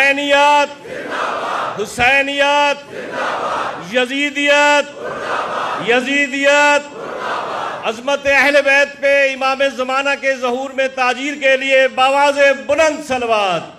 حسینیت حسینیت یزیدیت یزیدیت عظمت اہل بیت پہ امام زمانہ کے ظہور میں تاجیر کے لیے بآواز بلند صلوات.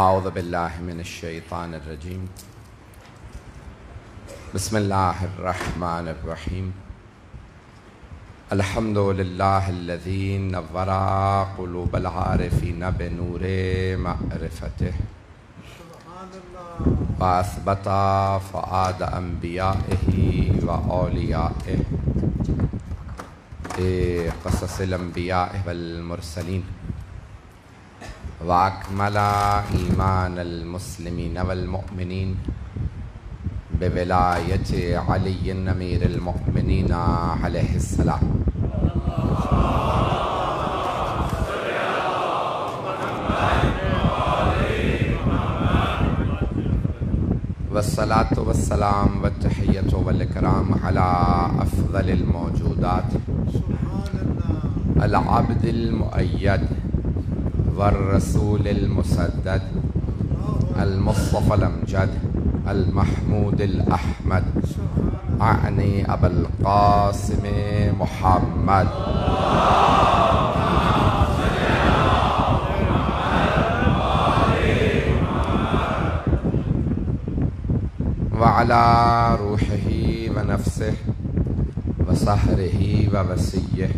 اعوذ باللہ من الشیطان الرجیم. بسم اللہ الرحمن الرحیم. الحمد للہ الذی نور قلوب العارفین بنور معرفتہ واثبت فؤاد انبیائہ واولیائہ قصص الانبیاء والمرسلین وَأَكْمَلَ إِيمَانَ الْمُسْلِمِينَ وَالْمُؤْمِنِينَ بِوِلَایَةِ عَلِيٍّ أَمِيرِ الْمُؤْمِنِينَ عَلَيْهِ السَّلَامُ. والصلاة والسلام والتحية والإكرام على أفضل الموجودات العبد المؤيد والرسول المسدد المصطفى الأمجد المحمود الأحمد أعني أبا القاسم محمد وعلى روحه ونفسه وسحره ووسيه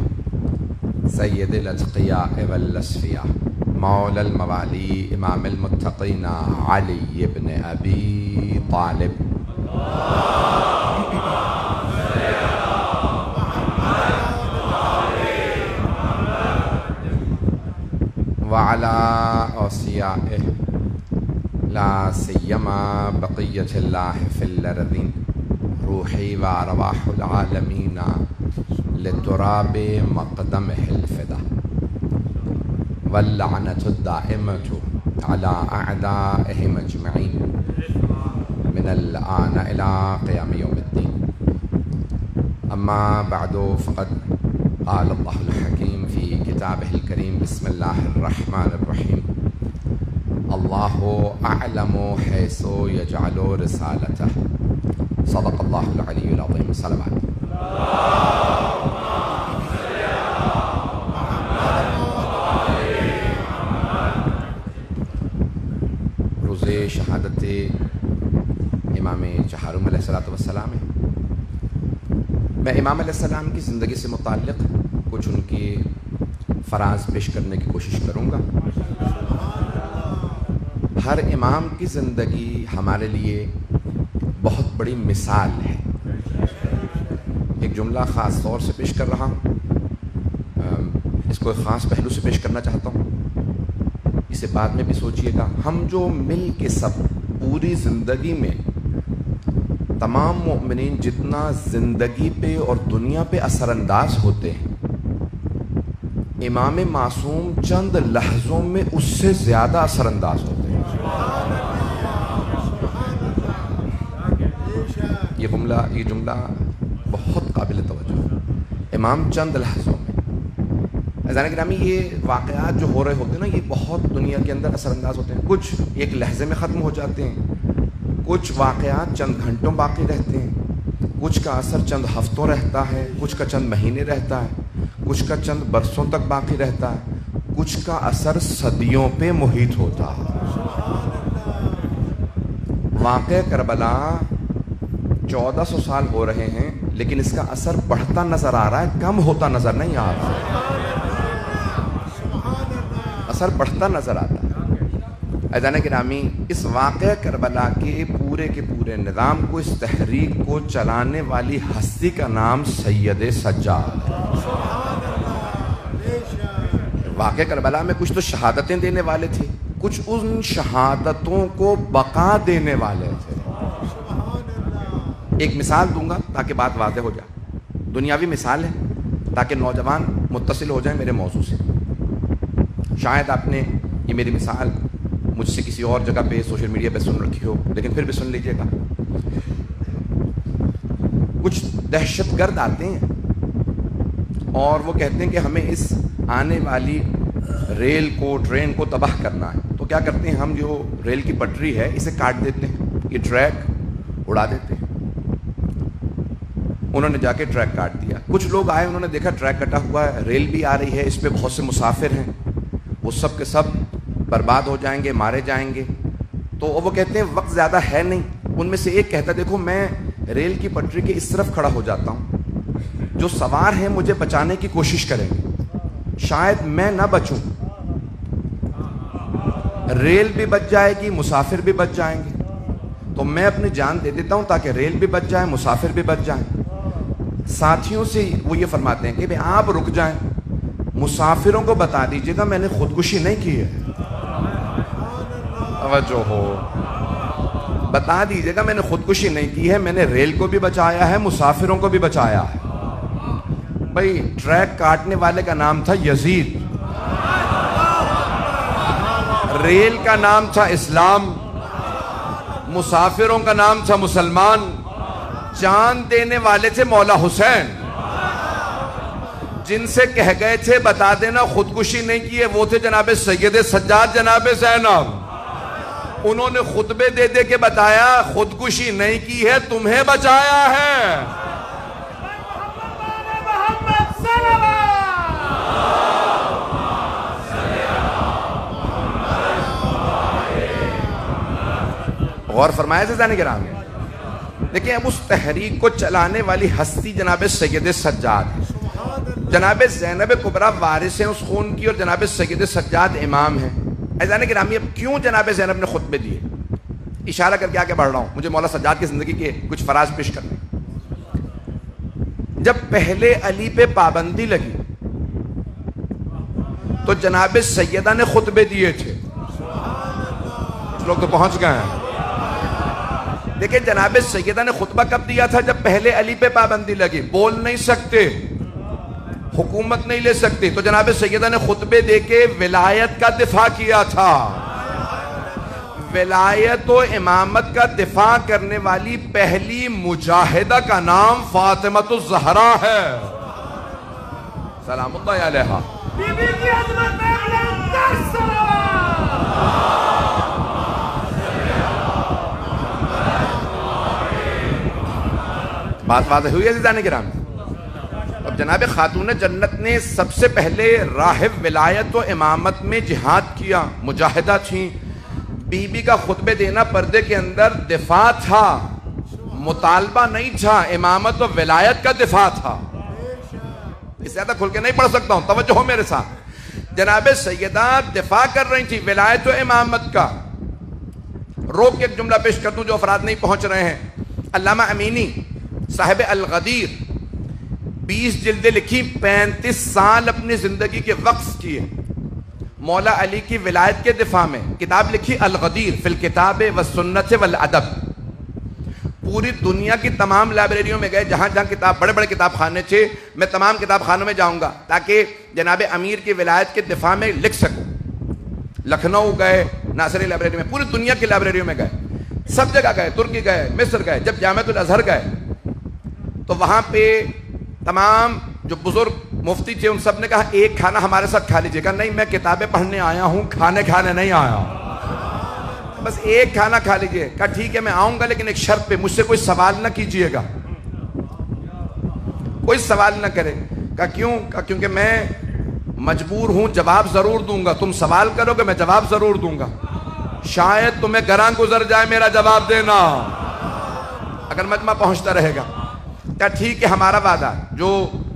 سید الاتقیاء والاسفیاء مولا الموالی امام المتقین علی ابن ابی طالب وعلى اوصیائه لا سیما بقیة اللہ فی الارضین روحی و ارواح العالمین لتراب مقدمه الفدا واللعنة الدائمة على أعدائهم أجمعين من الآن إلى قيام يوم الدين. أما بعد فقد قال الله الحكيم في كتابه الكريم بسم الله الرحمن الرحيم الله أعلم حيث يجعل رسالته صدق الله العلي العظيم. صلوات. روز شہادت امام چہارم علیہ السلام ہے. میں امام علیہ السلام کی زندگی سے متعلق کچھ ان کی فراز پیش کرنے کی کوشش کروں گا. ہر امام کی زندگی ہمارے لیے بہت بڑی مثال ہے. ایک جملہ خاص طور سے پیش کر رہا ہوں, اس کو ایک خاص پہلو سے پیش کرنا چاہتا ہوں, اسے بعد میں بھی سوچئے گا. ہم جو مل کے سب پوری زندگی میں تمام مؤمنین جتنا زندگی پہ اور دنیا پہ اثر انداز ہوتے ہیں, امام معصوم چند لحظوں میں اس سے زیادہ اثر انداز ہوتے ہیں. یہ جملہ بہت قابل توجہ ہے. امام چند لحظوں میں. عزیزان گرامی, یہ واقعات جو ہو رہے ہوتے ہیں نا, یہ بہت دنیا کے اندر اثر انداز ہوتے ہیں. کچھ ایک لحظے میں ختم ہو جاتے ہیں, کچھ واقعات چند گھنٹوں باقی رہتے ہیں, کچھ کا اثر چند ہفتوں رہتا ہے, کچھ کا چند مہینے رہتا ہے, کچھ کا چند برسوں تک باقی رہتا ہے, کچھ کا اثر صدیوں پہ محیط ہوتا ہے. واقعہ کربلا 1400 سال ہو رہے ہیں, لیکن اس کا اثر بڑھتا نظر آ رہا ہے, کم ہوتا نظر نہیں آ رہا. اثر بڑھتا نظر آتا ہے. عزیزان گرامی, اس واقعہ کربلا کے پورے نظام کو, اس تحریک کو چلانے والی ہستی کا نام سید سجاد ہے. واقعہ کربلا میں کچھ تو شہادتیں دینے والے تھے, کچھ ان شہادتوں کو بقا دینے والے تھے. ایک مثال دوں گا تاکہ بات واضح ہو جائے، دنیاوی مثال ہے تاکہ نوجوان متصل ہو جائیں میرے موضوع سے۔ شاید آپ نے یہ میری مثال مجھ سے کسی اور جگہ پہ سوشل میڈیا پہ سن رکھی ہو، لیکن پھر بھی سن لیجئے گا۔ کچھ دہشت گرد آتے ہیں اور وہ کہتے ہیں کہ ہمیں اس آنے والی ریل کو، ٹرین کو تباہ کرنا ہے۔ تو کیا کرتے ہیں، ہم جو ریل کی پٹری ہے اسے کاٹ دیتے ہیں، یہ ٹریک اڑا دیتے ہیں۔ انہوں نے جا کے ٹریک کاٹ دیا۔ کچھ لوگ آئے، انہوں نے دیکھا ٹریک کٹا ہوا ہے، ریل بھی آ رہی ہے، اس پہ بہت سے مسافر ہیں، وہ سب کے سب برباد ہو جائیں گے، مارے جائیں گے۔ تو وہ کہتے ہیں وقت زیادہ ہے نہیں۔ ان میں سے ایک کہتا ہے دیکھو میں ریل کی پٹری کے اس طرف کھڑا ہو جاتا ہوں، جو سوار ہیں مجھے بچانے کی کوشش کریں گے، شاید میں نہ بچوں، ریل بھی بچ جائے گی، مسافر بھی بچ جائیں گے، تو میں اپنی جان دے دیتا ہوں تاکہ ریل بھی بچ جائے، مسافر بھی بچ جائیں۔ ساتھیوں سے وہ یہ فرماتے ہیں کہ آپ رک جائیں، مسافروں کو بتا دیجئے گا میں نے خودکشی نہیں کی ہے، توجہ ہو، بتا دیجئے گا میں نے خودکشی نہیں کی ہے، میں نے ریل کو بھی بچایا ہے، مسافروں کو بھی بچایا ہے۔ بھئی ٹریک کاٹنے والے کا نام تھا یزید، ریل کا نام تھا اسلام، مسافروں کا نام تھا مسلمان، جان دینے والے تھے مولا حسین۔ جن سے کہہ گئے تھے بتا دینا خودکشی نہیں کی ہے وہ تھے جناب سید سجاد، جناب زینب۔ انہوں نے خطبے دے دے کے بتایا خودکشی نہیں کی ہے، تمہیں بچایا ہے۔ غور فرمایا عزیزان کرام، دیکھیں اب اس تحریک کو چلانے والی ہستی جناب سید سجاد ہے، جناب زینب کبریٰ وارث ہیں اس خون کی، اور جناب سید سجاد امام ہیں۔ عزیزان گرامی اب کیوں جناب زینب نے خطبے دیے، اشارہ کر کے آگے بڑھ رہا ہوں، مجھے مولا سجاد کی زندگی کے کچھ فراز پیش کرنے۔ جب پہلے علی پہ پابندی لگی تو جناب سیدہ نے خطبے دیے تھے، لوگ تو پہنچ گئے ہیں۔ دیکھیں جناب سیدہ نے خطبہ کب دیا تھا، جب پہلے علی پہ پابندی لگی، بول نہیں سکتے، حکومت نہیں لے سکتے، تو جناب سیدہ نے خطبے دے کے ولایت کا دفاع کیا تھا۔ ولایت و امامت کا دفاع کرنے والی پہلی مجاہدہ کا نام فاطمۃ الزہرا ہے، سلام اللہ علیہا۔ بی بی کی عظمت میں بلند تر صلوات۔ بات واضح ہوئی ہے عزیزان کرام۔ اب جناب خاتون جنت نے سب سے پہلے راہ ولایت و امامت میں جہاد کیا، مجاہدہ تھیں۔ بی بی کا خطبے دینا پردے کے اندر دفاع تھا، مطالبہ نہیں تھا، امامت و ولایت کا دفاع تھا۔ اس سے زیادہ کھل کے نہیں پڑھ سکتا ہوں، توجہ ہو میرے ساتھ۔ جناب سیدہ دفاع کر رہی تھی ولایت و امامت کا۔ روک کے ایک جملہ پیش کر دوں جو افراد نہیں پہنچ رہے ہیں۔ علامہ امینی صاحب الغدیر 20 جلدیں لکھی، 35 سال اپنی زندگی کے وقف کیے مولا علی کی ولایت کے دفاع میں۔ کتاب لکھی الغدیر فی الکتاب والسنت والادب۔ پوری دنیا کی تمام لائبریریوں میں گئے، جہاں جہاں کتاب، بڑے بڑے کتاب خانے تھے، میں تمام کتاب خانوں میں جاؤں گا تاکہ جناب امیر کی ولایت کے دفاع میں لکھ سکوں۔ لکھنؤ گئے، ناصری لائبریری میں، پوری دنیا کی لائبریریوں میں گئے، سب جگہ گئے، ترکی گئے، مصر گئے۔ جب جامعۃ الازہر گئے تو وہاں پہ تمام جو بزرگ مفتی تھے ان سب نے کہا ایک کھانا ہمارے ساتھ کھا لیجیے گا۔ نہیں، میں کتابیں پڑھنے آیا ہوں، کھانے نہیں آیا ہوں، بس ایک کھانا کھا لیجیے۔ کہا ٹھیک ہے میں آؤں گا، لیکن ایک شرط پہ، مجھ سے کوئی سوال نہ کیجیے گا، کوئی سوال نہ کرے۔ کہا کیوں؟ کہا کیونکہ میں مجبور ہوں، جواب ضرور دوں گا، تم سوال کرو گے میں جواب ضرور دوں گا، شاید تمہیں گراں گزر جائے میرا جواب دینا اگر مجمع پہنچتا رہے گا۔ کہا ٹھیک ہے ہمارا وعدہ، جو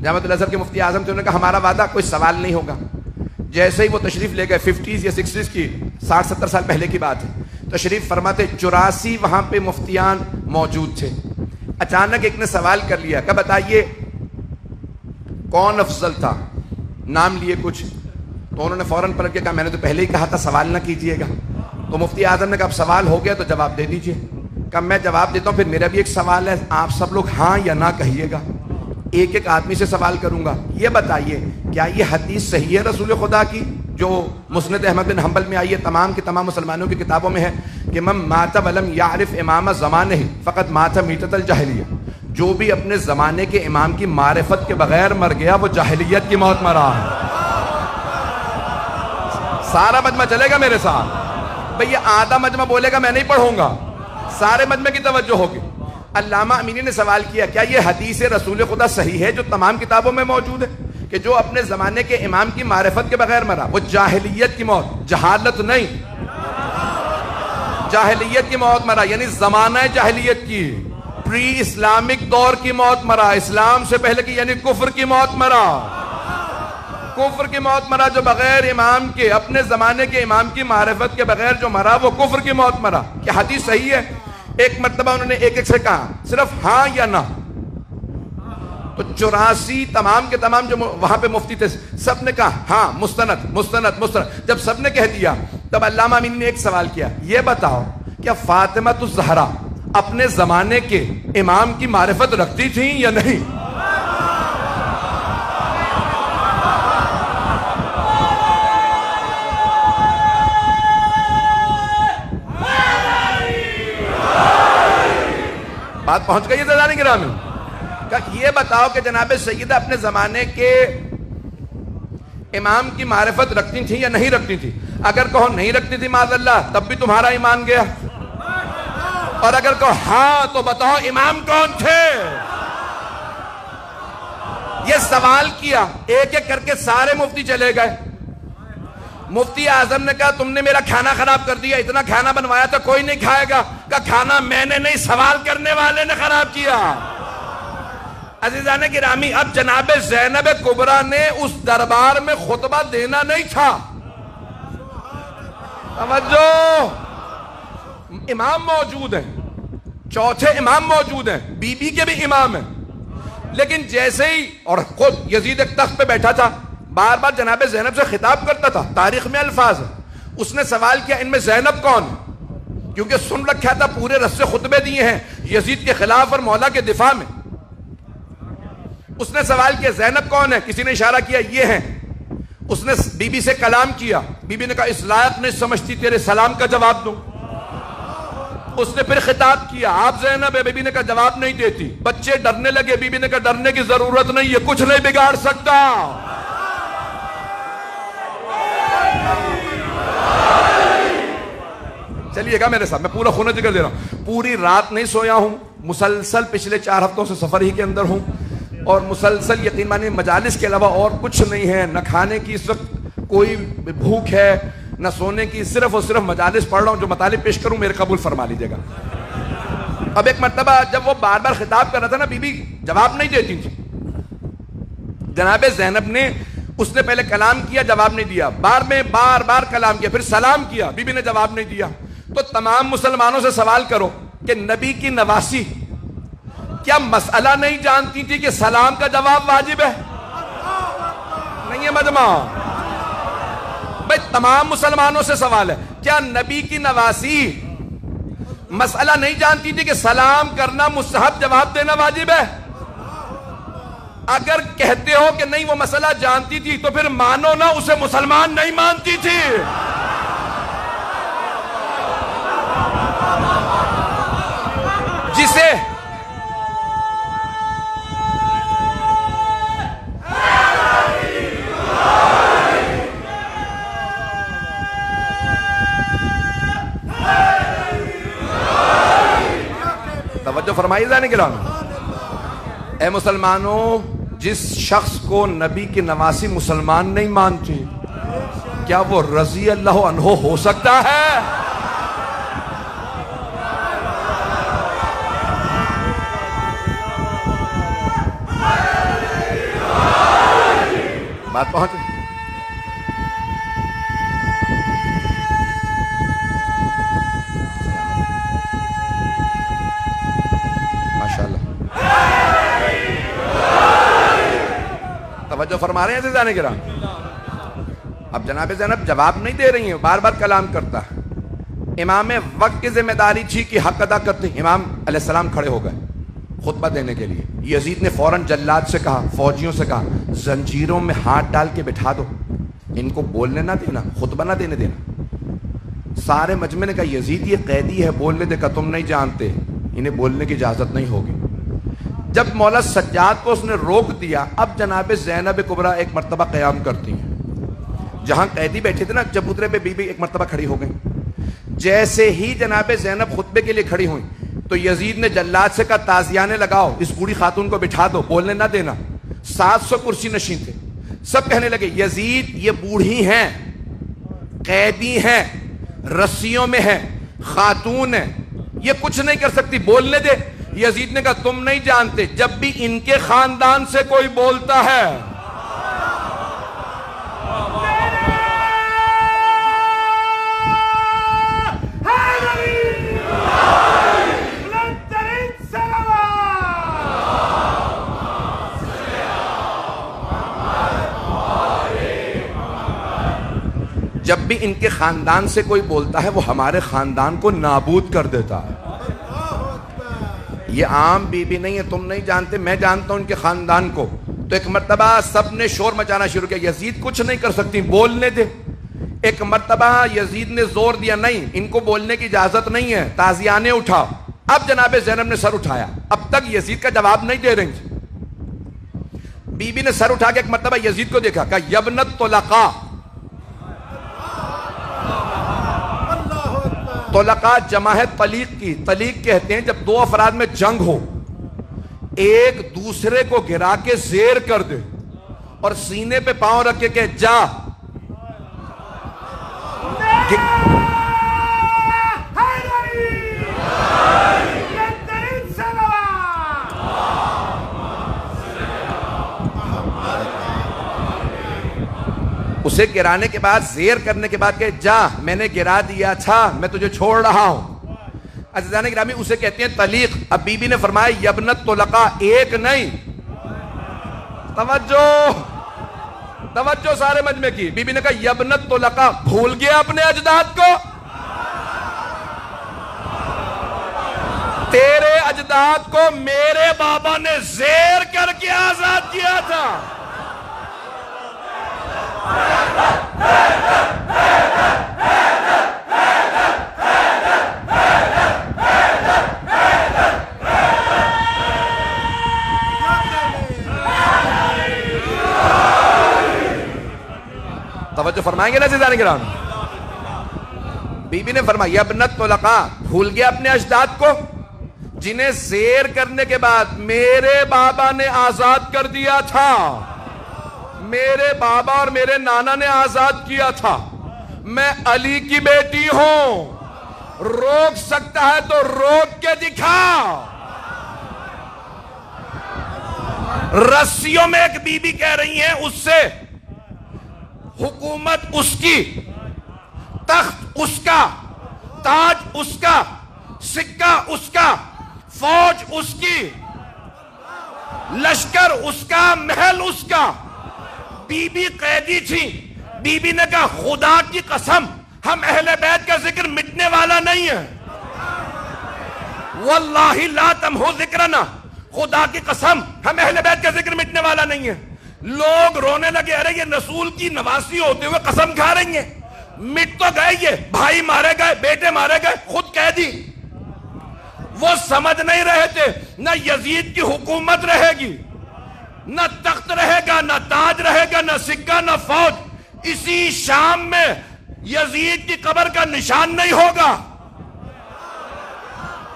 جامعۃ الازہر کے مفتی اعظم تھے انہوں نے کہا ہمارا وعدہ، کوئی سوال نہیں ہوگا۔ جیسے ہی وہ تشریف لے گئے، 50s یا 60s کی، 60-70 سال پہلے کی بات ہے، تشریف فرماتے 84 وہاں پہ مفتیان موجود تھے۔ اچانک ایک نے سوال کر لیا کہ بتائیے کون افضل تھا، نام لیے کچھ، تو انہوں نے فوراً پلٹ کے کہا میں نے تو پہلے ہی کہا تھا سوال نہ کیجیے گا۔ تو مفتی اعظم نے کہا اب سوال ہو گیا تو جواب دے دیجیے۔ کہ میں جواب دیتا ہوں، پھر میرا بھی ایک سوال ہے، آپ سب لوگ ہاں یا نہ کہیے گا. ایک ایک آدمی سے سوال کروں گا. یہ بتائیے کیا یہ حدیث صحیح ہے رسول خدا کی جو مسند احمد بن حنبل میں آئی ہے، تمام کے تمام مسلمانوں کی کتابوں میں ہے کہ من مات ولم یعرف امام زمانہ فقط مات میتۃ الجاہلیہ، جو بھی اپنے زمانے کے امام کی معرفت کے بغیر مر گیا وہ جاہلیت کی موت مرا ہے. سارا مجمع چلے گا میرے ساتھ؟ بھئی یہ آدھا مجمع بولے گا میں نہیں پڑھوں گا، سارے مجمع کی توجہ ہوگی. علامہ امینی نے سوال کیا کیا یہ حدیث رسول خدا صحیح ہے جو تمام کتابوں میں موجود ہے کہ جو اپنے زمانے کے امام کی معرفت کے بغیر مرا وہ جاہلیت کی موت، جہالت نہیں، جاہلیت کی موت مرا، یعنی زمانہ جاہلیت کی، پری اسلامک دور کی موت مرا، اسلام سے پہلے کی، یعنی کفر کی موت مرا، کفر کی موت مرا. جو بغیر امام کے، اپنے زمانے کے امام کی معرفت کے بغیر جو مرا وہ کفر کی موت مرا. کیا حدیث صحیح ہے؟ ایک مرتبہ انہوں نے ایک ایک سے کہا، صرف ہاں یا نہ. تو 84 تمام کے تمام جو وہاں پہ مفتی تھے سب نے کہا ہاں، مستند مستند مستند. جب سب نے کہہ دیا تب علامہ امینی نے ایک سوال کیا، یہ بتاؤ کیا فاطمہ الزہرا اپنے زمانے کے امام کی معرفت رکھتی تھیں یا نہیں؟ بات پہنچ گئی ہے عزیزان گرامی؟ کہ یہ بتاؤ کہ جناب سیدہ اپنے زمانے کے امام کی معرفت رکھتی تھی یا نہیں رکھتی تھی؟ اگر کہو نہیں رکھتی تھی معاذ اللہ تب بھی تمہارا ایمان گیا، اور اگر کہو ہاں تو بتاؤ امام کون تھے؟ یہ سوال کیا، ایک ایک کر کے سارے مفتی چلے گئے. مفتی اعظم نے کہا تم نے میرا کھانا خراب کر دیا، اتنا کھانا بنوایا تھا کوئی نہیں کھائے گا. کہا کھانا میں نے نہیں، سوال کرنے والے نے خراب کیا. عزیزان گرامی اب جناب زینب کبریٰ نے اس دربار میں خطبہ دینا نہیں تھا. توجہ، امام موجود ہیں، چوتھے امام موجود ہیں، بی بی کے بھی امام ہیں، لیکن جیسے ہی، اور خود یزید ایک تخت پہ بیٹھا تھا، بار بار جناب زینب سے خطاب کرتا تھا، تاریخ میں الفاظ ہے. اس نے سوال کیا ان میں زینب کون؟ کیونکہ سن رکھا تھا پورے رس سے خطبے دیے ہیں یزید کے خلاف اور مولا کے دفاع میں. اس نے سوال کیا زینب کون ہے؟ کسی نے اشارہ کیا یہ ہیں. اس نے بی بی سے کلام کیا، بی بی نے کہا اس لائق نہیں سمجھتی تیرے سلام کا جواب دوں. اس نے پھر خطاب کیا آپ زینب ہے، بی بی نے کہا جواب نہیں دیتی. بچے ڈرنے لگے، بی بی نے کہا ڈرنے کی ضرورت نہیں، یہ کچھ نہیں بگاڑ سکتا. چلیے گا میرے ساتھ، میں پورا خونہ جگر دے رہا ہوں. پوری رات نہیں سویا ہوں، مسلسل پچھلے 4 ہفتوں سے سفر ہی کے اندر ہوں، اور مسلسل یقین مانیے مجالس کے علاوہ اور کچھ نہیں ہے. نہ کھانے کی اس وقت کوئی بھوک ہے، نہ سونے کی، صرف اور صرف مجالس پڑھ رہا ہوں. جو مطالب پیش کروں میرے قبول فرما لیجیے گا. اب ایک مرتبہ جب وہ بار بار خطاب کر رہا تھا نا، بی بی جواب نہیں دیتی تھی. جناب زینب نے، اس نے پہلے کلام کیا، جواب نہیں دیا، بار بار کلام کیا، پھر سلام کیا، بی بی نے جواب نہیں دیا. تو تمام مسلمانوں سے سوال کرو کہ نبی کی نواسی کیا مسئلہ نہیں جانتی تھی کہ سلام کا جواب واجب ہے؟ نہیں ہے مجمع بھائی، تمام مسلمانوں سے سوال ہے، کیا نبی کی نواسی مسئلہ نہیں جانتی تھی کہ سلام کرنا مستحب، جواب دینا واجب ہے؟ اگر کہتے ہو کہ نہیں وہ مسئلہ جانتی تھی تو پھر مانو نا اسے مسلمان نہیں مانتی تھی. جسے توجہ فرمائیے جانے کے لئے، اے مسلمانوں، جس شخص کو نبی کی نواسی مسلمان نہیں مانتی کیا وہ رضی اللہ عنہ ہو سکتا ہے؟ بات پہنچ ماشاءاللہ. توجہ فرما رہے ہیں عزیزان کرام. اب جناب زینب جواب نہیں دے رہی ہیں، بار بار کلام کرتا ہے. امام وقت کی ذمہ داری تھی کہ حق ادا کرتے. امام علیہ السلام کھڑے ہو گئے خطبہ دینے کے لیے. یزید نے فوراً جلاد سے کہا, فوجیوں سے کہا, زنجیروں میں ہاتھ ڈال کے بٹھا دو, ان کو بولنے نہ دینا, خطبہ نہ دینے دینا. سارے مجمع نے کہا یزید یہ قیدی ہے, بولنے دے. کہا تم نہیں جانتے, انہیں بولنے کی اجازت نہیں ہوگی. جب مولا سجاد کو اس نے روک دیا, اب جناب زینب کبریٰ ایک مرتبہ قیام کرتی ہیں. جہاں قیدی بیٹھے تھے نا چبوترے پہ, بی بی ایک مرتبہ کھڑی ہو گئی. جیسے ہی جناب زینب خطبے کے لیے کھڑی ہوئی تو یزید نے جلاد سے کہا تازیانے لگاؤ, اس بوڑھی خاتون کو بٹھا دو, بولنے نہ دینا. 700 کرسی نشین تھے. سب کہنے لگے یزید یہ بوڑھی ہیں, قیدی ہیں, رسیوں میں ہیں, خاتون ہیں, یہ کچھ نہیں کر سکتی, بولنے دے. یزید نے کہا تم نہیں جانتے, جب بھی ان کے خاندان سے کوئی بولتا ہے جب بھی ان کے خاندان سے کوئی بولتا ہے وہ ہمارے خاندان کو نابود کر دیتا ہے. یہ عام بی بی نہیں ہے, تم نہیں جانتے, میں جانتا ہوں ان کے خاندان کو. تو ایک مرتبہ سب نے شور مچانا شروع کیا, یزید کچھ نہیں کر سکتی, بولنے دے. ایک مرتبہ یزید نے زور دیا, نہیں ان کو بولنے کی اجازت نہیں ہے, تازیانے اٹھاؤ. اب جناب زینب نے سر اٹھایا, اب تک یزید کا جواب نہیں دے رہی تھی. بی بی نے سر اٹھا کے ایک مرتبہ یزید کو دیکھا, کہا یبنت طلقاء. طلقاء جمع ہے طلیق کی. طلیق کہتے ہیں جب دو افراد میں جنگ ہو, ایک دوسرے کو گرا کے زیر کر دے اور سینے پہ پاؤں رکھ کے کہ جا. اسے گرانے کے بعد, زیر کرنے کے بعد کہ جا, میں نے گرا دیا تھا, میں تجھے چھوڑ رہا ہوں. عزیزان گرامی اسے کہتے ہیں طلیق. اب بی بی نے فرمایا یبنت طلقاء, ایک نہیں, توجہ سارے مجمع کی. بی بی نے کہا یبنت طلقاء, بھول گیا اپنے اجداد کو؟ تیرے اجداد کو میرے بابا نے زیر کر کے آزاد کیا تھا. توجہ فرمائیں گے نا عزیزان کرام. بی بی نے فرمایا یبنت طلقاء, بھول گیا اپنے اجداد کو جنہیں زیر کرنے کے بعد میرے بابا نے آزاد کر دیا تھا. میرے بابا اور میرے نانا نے آزاد کیا تھا. میں علی کی بیٹی ہوں, روک سکتا ہے تو روک کے دکھا. رسیوں میں ایک بی بی کہہ رہی ہیں اس سے حکومت اس کی, تخت اس کا, تاج اس کا, سکہ اس کا, فوج اس کی, لشکر اس کا, محل اس کا. بی بی قیدی تھی. بی بی نے کہا خدا کی قسم ہم اہل بیت کا ذکر مٹنے والا نہیں ہے, واللہ لا تمحو ذکرنا, خدا کی قسم ہم اہل بیت کا ذکر مٹنے والا نہیں ہے. لوگ رونے لگے, ارے یہ رسول کی نواسی ہوتے ہوئے قسم کھا رہی ہیں, مٹ تو گئے, یہ بھائی مارے گئے, بیٹے مارے گئے, خود قیدی. وہ سمجھ نہیں رہے تھے نہ یزید کی حکومت رہے گی, نہ تخت رہے گا, نہ تاج رہے گا, نہ سکہ, نہ فوج. اسی شام میں یزید کی قبر کا نشان نہیں ہوگا,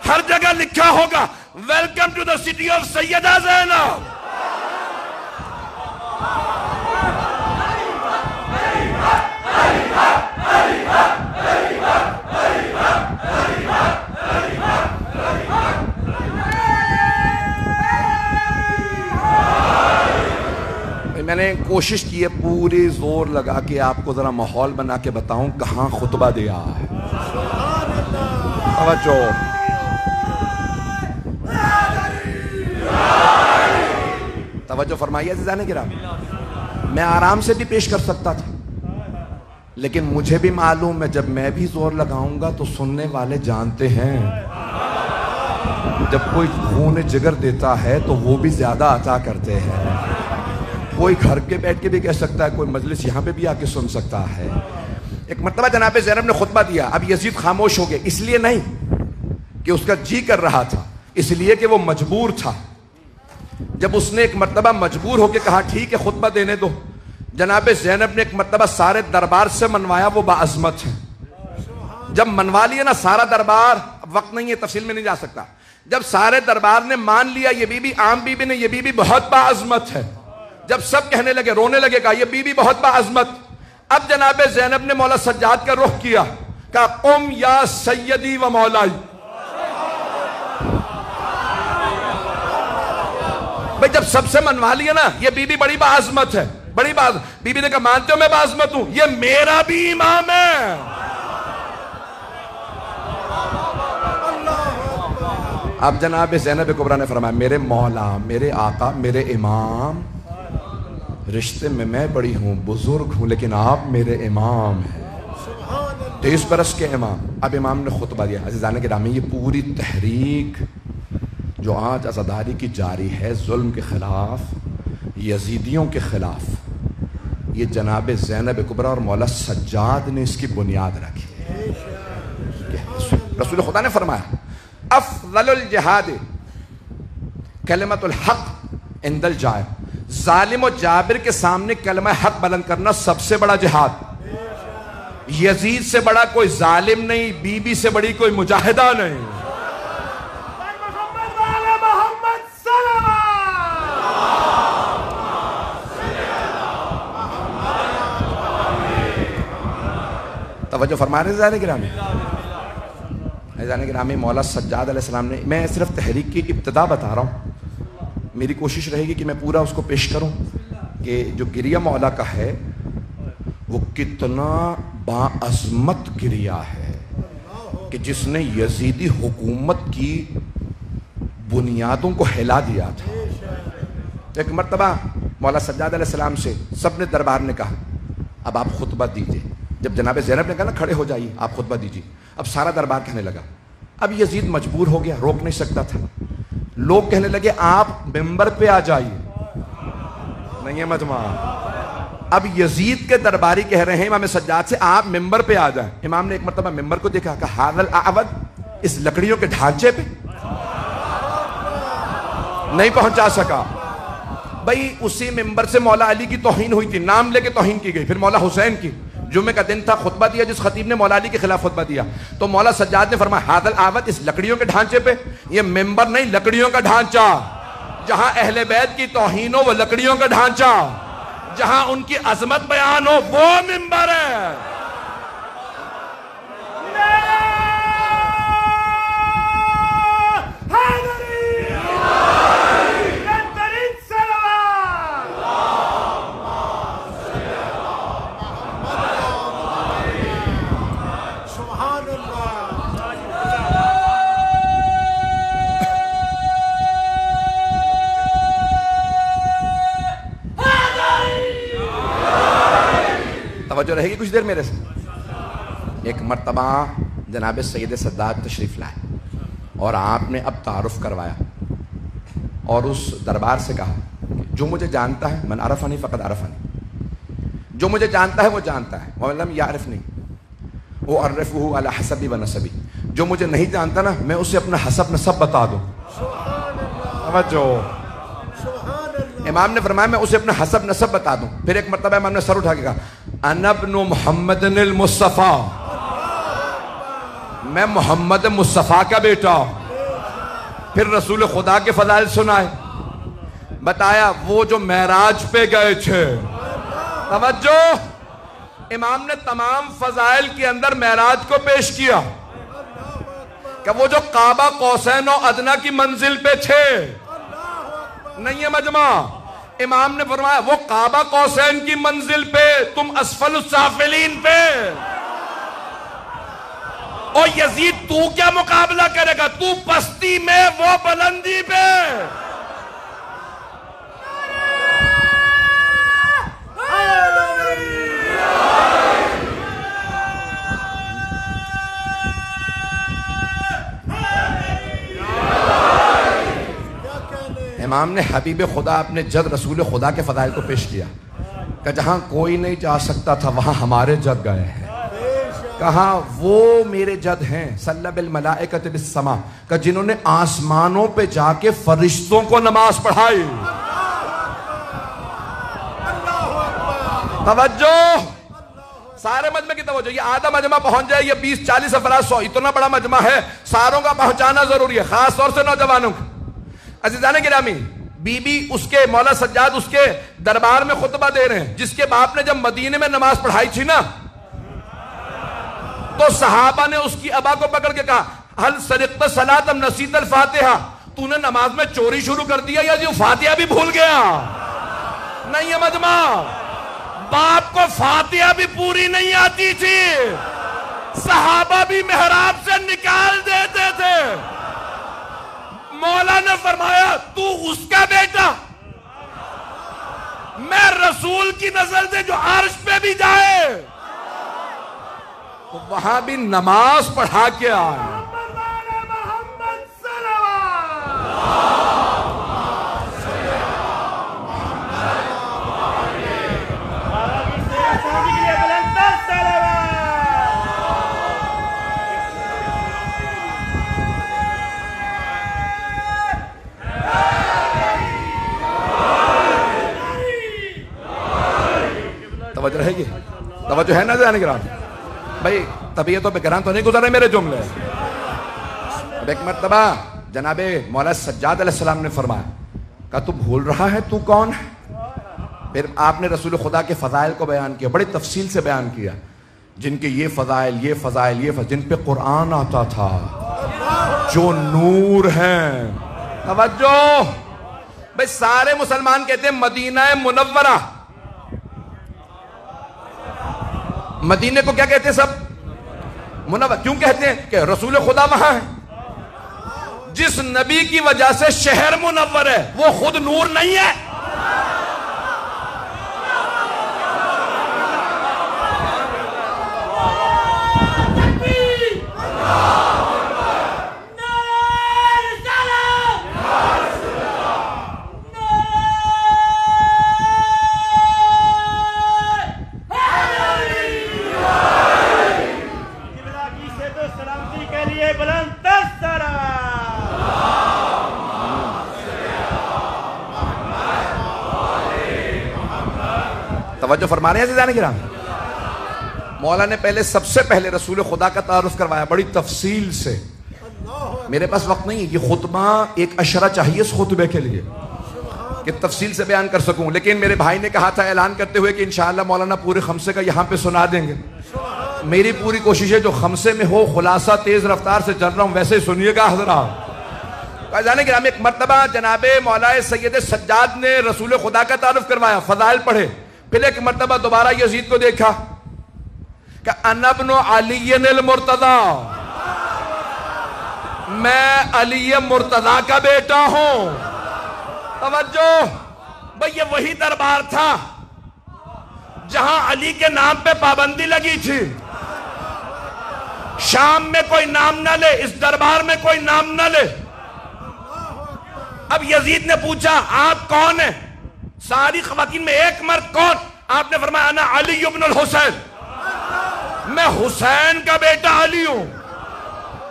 ہر جگہ لکھا ہوگا welcome to the city of Syeda Zainab. میں نے کوشش کی ہے پوری زور لگا کے آپ کو ذرا ماحول بنا کے بتاؤں کہاں خطبہ دیا ہے. توجہ, توجہ فرمائیے عزیزان کرام. میں آرام سے بھی پیش کر سکتا تھا لیکن مجھے بھی معلوم ہے جب میں بھی زور لگاؤں گا تو سننے والے جانتے ہیں جب کوئی خون جگر دیتا ہے تو وہ بھی زیادہ عطا کرتے ہیں. کوئی گھر کے بیٹھ کے بھی کہہ سکتا ہے, کوئی مجلس یہاں پہ بھی آ کے سن سکتا ہے. ایک مرتبہ جناب زینب نے خطبہ دیا. اب یزید خاموش ہو گیا, اس لیے نہیں کہ اس کا جی کر رہا تھا, اس لیے کہ وہ مجبور تھا. جب اس نے ایک مرتبہ مجبور ہو کے کہا ٹھیک ہے خطبہ دینے دو, جناب زینب نے ایک مرتبہ سارے دربار سے منوایا. وہ باعظمت ہے. جب منوا لیا نا سارا دربار, وقت نہیں ہے تفصیل میں نہیں جا سکتا, جب سارے دربار نے مان لیا یہ بی بی عام بی بی نے, یہ بی بی بہت باعظمت ہے, جب سب کہنے لگے, رونے لگے, کہا یہ بی بی بہت باعظمت. اب جناب زینب نے مولا سجاد کا رخ کیا, کہا قم یا سیدی و مولائی. بھئی جب سب سے منوا لیا نا یہ بی بی بڑی باعظمت ہے, بڑی بات. بی بی نے کہا مانتے ہو میں باعظمت ہوں, یہ میرا بھی امام ہے. اب جناب زینب کبریٰ نے فرمایا میرے مولا, میرے آقا, میرے امام, رشتے میں بڑی ہوں, بزرگ ہوں, لیکن آپ میرے امام ہیں, 23 برس کے امام. اب امام نے خطبہ دیا. عزیزان گرامی, یہ پوری تحریک جو آج عزاداری کی جاری ہے ظلم کے خلاف, یزیدیوں کے خلاف, یہ جناب زینب کبریٰ اور مولا سجاد نے اس کی بنیاد رکھی. رسول خدا نے فرمایا افضل الجہاد کلمۃ الحق عند الجائر. ظالم و جابر کے سامنے کلمہ حق بلند کرنا سب سے بڑا جہاد. یزید سے بڑا کوئی ظالم نہیں, بی بی سے بڑی کوئی مجاہدہ نہیں. توجہ فرما رہے ہیں گرامی. گرامی مولا سجاد علیہ السلام نے, میں صرف تحریک کی ابتدا بتا رہا ہوں, میری کوشش رہے گی کہ میں پورا اس کو پیش کروں کہ جو گریہ مولا کا ہے وہ کتنا باعظمت گریہ ہے کہ جس نے یزیدی حکومت کی بنیادوں کو ہلا دیا تھا. ایک مرتبہ مولا سجاد علیہ السلام سے سب نے دربار نے کہا اب آپ خطبہ دیجئے. جب جناب زینب نے کہا نا کھڑے ہو جائیے آپ خطبہ دیجئے, اب سارا دربار کہنے لگا. اب یزید مجبور ہو گیا, روک نہیں سکتا تھا. لوگ کہنے لگے آپ ممبر پہ آ جائیے. نہیں ہے مجمع. اب یزید کے درباری کہہ رہے ہیں امام سجاد سے آپ ممبر پہ آ جائیں. امام نے ایک مرتبہ ممبر کو دیکھا, کہا حاضر الاعود, اس لکڑیوں کے ڈھانچے پہ نہیں پہنچا سکا. بھئی اسی ممبر سے مولا علی کی توہین ہوئی تھی, نام لے کے توہین کی گئی. پھر مولا حسین کی, جمعے کا دن تھا, خطبہ دیا جس خطیب نے مولا علی کے خلاف خطبہ دیا, تو مولا سجاد نے فرمایا حاضر الاعود, اس لکڑیوں کے ڈھانچے پہ. یہ ممبر نہیں, لکڑیوں کا ڈھانچہ. جہاں اہل بیت کی توہین ہو وہ لکڑیوں کا ڈھانچہ, جہاں ان کی عظمت بیان ہو وہ ممبر ہے. توجہ رہے گی کچھ دیر میرے سے. ایک مرتبہ جناب سید سادات تشریف لائے اور آپ نے اب تعارف کروایا اور اس دربار سے کہا جو مجھے جانتا ہے من عرفنی فقد عرفنی, جو مجھے جانتا ہے وہ جانتا ہے, ومن لم یعرفنی اعرفہ علی حسبی و نسبی. جو مجھے نہیں جانتا نا میں اسے اپنا حسب نسب بتا دوں. توجہ. امام نے فرمایا میں اسے اپنا حسب نسب بتا دوں. پھر ایک مرتبہ امام نے سر اٹھا کے کہا انا ابن محمد المصطفیٰ, میں محمد مصطفیٰ کا بیٹا. پھر رسول خدا کے فضائل سنائے, بتایا وہ جو معراج پہ گئے تھے. توجہ. امام نے تمام فضائل کے اندر معراج کو پیش کیا کہ وہ جو کعبہ قوسین و ادنیٰ کی منزل پہ تھے. نہیں ہے مجمع. امام نے فرمایا وہ کعبہ قوسین کی منزل پہ, تم اسفل السافلین پہ. اور یزید تو کیا مقابلہ کرے گا, تو پستی میں وہ بلندی پہ. امام نے حبیب خدا اپنے جد رسول خدا کے فضائل کو پیش کیا کہ جہاں کوئی نہیں جا سکتا تھا وہاں ہمارے جد گئے ہیں. کہا وہ میرے جد ہیں صلی بالملائکۃ بالسماء، کہ جنہوں نے آسمانوں پہ جا کے فرشتوں کو نماز پڑھائی. توجہ، سارے مجمع کی توجہ. یہ آدھا مجمع پہنچ جائے، یہ 20-40 افراد 100 اتنا بڑا مجمع ہے، ساروں کا پہنچانا ضروری ہے، خاص طور سے نوجوانوں کا. عزیزان گرامی، بی بی اس کے مولا سجاد اس کے دربار میں خطبہ دے رہے ہیں، جس کے باپ نے جب مدینے میں نماز پڑھائی تھی نا تو صحابہ نے اس کی ابا کو پکڑ کے کہا حل سرقت صلاۃ ام نسیت الفاتحہ، تو نے نماز میں چوری شروع کر دیا یا جو فاتحہ بھی بھول گیا؟ نہیں ہے مجمع، باپ کو فاتحہ بھی پوری نہیں آتی تھی، صحابہ بھی محراب سے نکال دیتے تھے. مولا نے فرمایا تو اس کا بیٹا، میں رسول کی نظر سے جو عرش پہ بھی جائے تو وہاں بھی نماز پڑھا کے آئے. محمد صلوات. توجہ رہے گی؟ توجہ ہے نا جانے گرام بھائی؟ طبیعتوں پہ گران تو نہیں گزر رہے میرے جملے. اب ایک مرتبہ جناب مولا سجاد علیہ السلام نے فرمایا کہ تو بھول رہا ہے تو کون ہے؟ پھر آپ نے رسول خدا کے فضائل کو بیان کیا، بڑی تفصیل سے بیان کیا، جن کے یہ فضائل یہ فضائل یہ فضائل، جن پہ قرآن آتا تھا، جو نور ہیں. توجہ بھائی، سارے مسلمان کہتے ہیں مدینہ منورہ. مدینے کو کیا کہتے ہیں سب؟ منور. کیوں کہتے ہیں؟ کہ رسول خدا وہاں ہے. جس نبی کی وجہ سے شہر منور ہے وہ خود نور نہیں ہے؟ توجہ فرما رہے ہیں عزیزان کرام؟ مولا نے سب سے پہلے رسول خدا کا تعارف کروایا بڑی تفصیل سے. میرے پاس وقت نہیں ہے، یہ خطبہ ایک اشرہ چاہیے اس خطبے کے لیے کہ تفصیل سے بیان کر سکوں، لیکن میرے بھائی نے کہا تھا اعلان کرتے ہوئے کہ انشاءاللہ مولانا پورے خمسے کا یہاں پہ سنا دیں گے. میری پوری کوشش ہے جو خمسے میں ہو خلاصہ تیز رفتار سے چل رہا ہوں ویسے ہی سنیے گا حضرات. عزیزان کرام، ایک مرتبہ جناب مولا سید سجاد نے رسول خدا کا تعارف کروایا، فضائل پڑھے. پھر ایک مرتبہ دوبارہ یزید کو دیکھا کہ انا ابن علی المرتضی، میں علی مرتضی کا بیٹا ہوں. توجہ بھئی، یہ وہی دربار تھا جہاں علی کے نام پہ پابندی لگی تھی. شام میں کوئی نام نہ لے، اس دربار میں کوئی نام نہ لے. اب یزید نے پوچھا آپ کون ہیں؟ ساری خواتین میں ایک مرد کون؟ آپ نے فرمایا انا علی ابن الحسین، میں حسین کا بیٹا علی ہوں.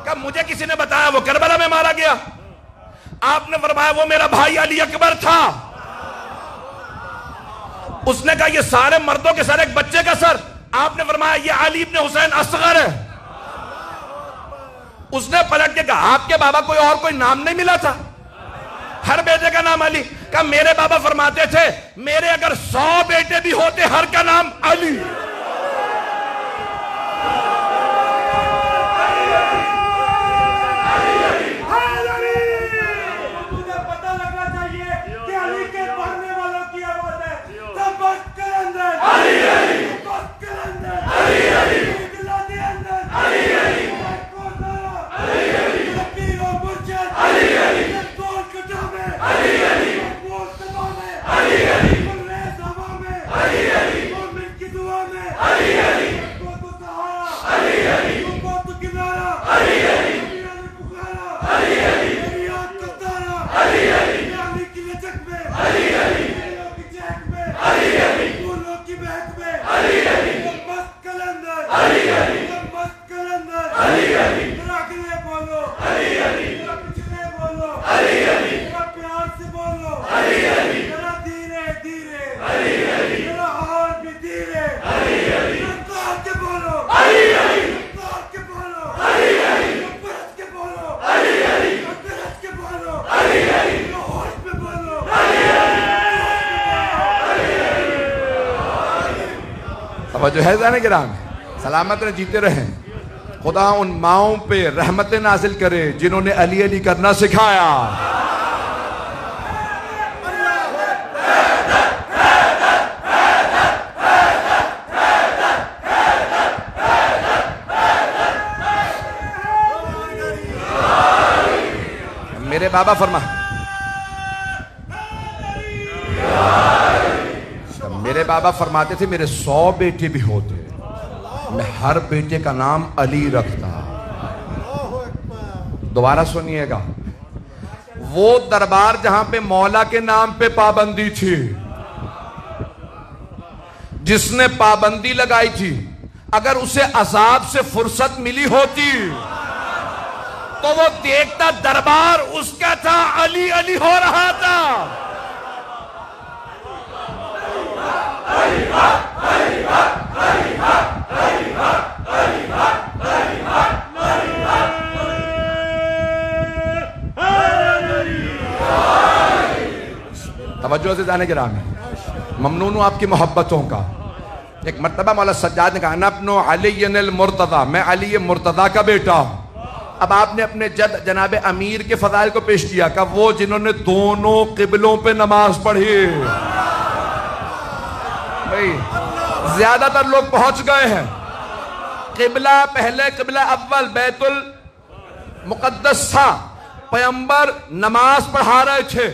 کہ مجھے کسی نے بتایا وہ کربلا میں مارا گیا. آپ نے فرمایا وہ میرا بھائی علی اکبر تھا. اس نے کہا یہ سارے مردوں کے سر ایک بچے کا سر. آپ نے فرمایا یہ علی ابن حسین اصغر ہے. اس نے پلٹ کے کہا آپ کے بابا کوئی اور کوئی نام نہیں ملا تھا؟ ہر بیٹے کا نام علی. کہ میرے بابا فرماتے تھے میرے اگر 100 بیٹے بھی ہوتے ہر کا نام علی. توجہ ہے عزیزان کرام، سلامت رہیں، جیتے رہیں۔ خدا ان ماؤں پہ رحمت نازل کرے جنہوں نے علی علی کرنا سکھایا۔ میرے بابا فرماتے تھے میرے 100 بیٹے بھی ہوتے، میں ہر بیٹے کا نام علی رکھتا۔ دوبارہ سنیے گا، وہ دربار جہاں پہ مولا کے نام پہ پابندی تھی، جس نے پابندی لگائی تھی، اگر اسے عذاب سے فرصت ملی ہوتی تو وہ دیکھتا دربار اس کا تھا، علی علی ہو رہا تھا۔ توجہ سے جانے کے رام ہے، ممنون ہوں آپ کی محبتوں کا۔ ایک مرتبہ مولا سجاد نے کہا انا ابن علی المرتضی، میں علی مرتضی کا بیٹا ہوں۔ اب آپ نے اپنے جد جناب امیر کے فضائل کو پیش کیا کہ وہ جنہوں نے دونوں قبلوں پہ نماز پڑھی۔ زیادہ تر لوگ پہنچ گئے ہیں، قبلہ پہلے قبلہ اول بیت المقدس تھا، پیغمبر نماز پڑھا رہے تھے،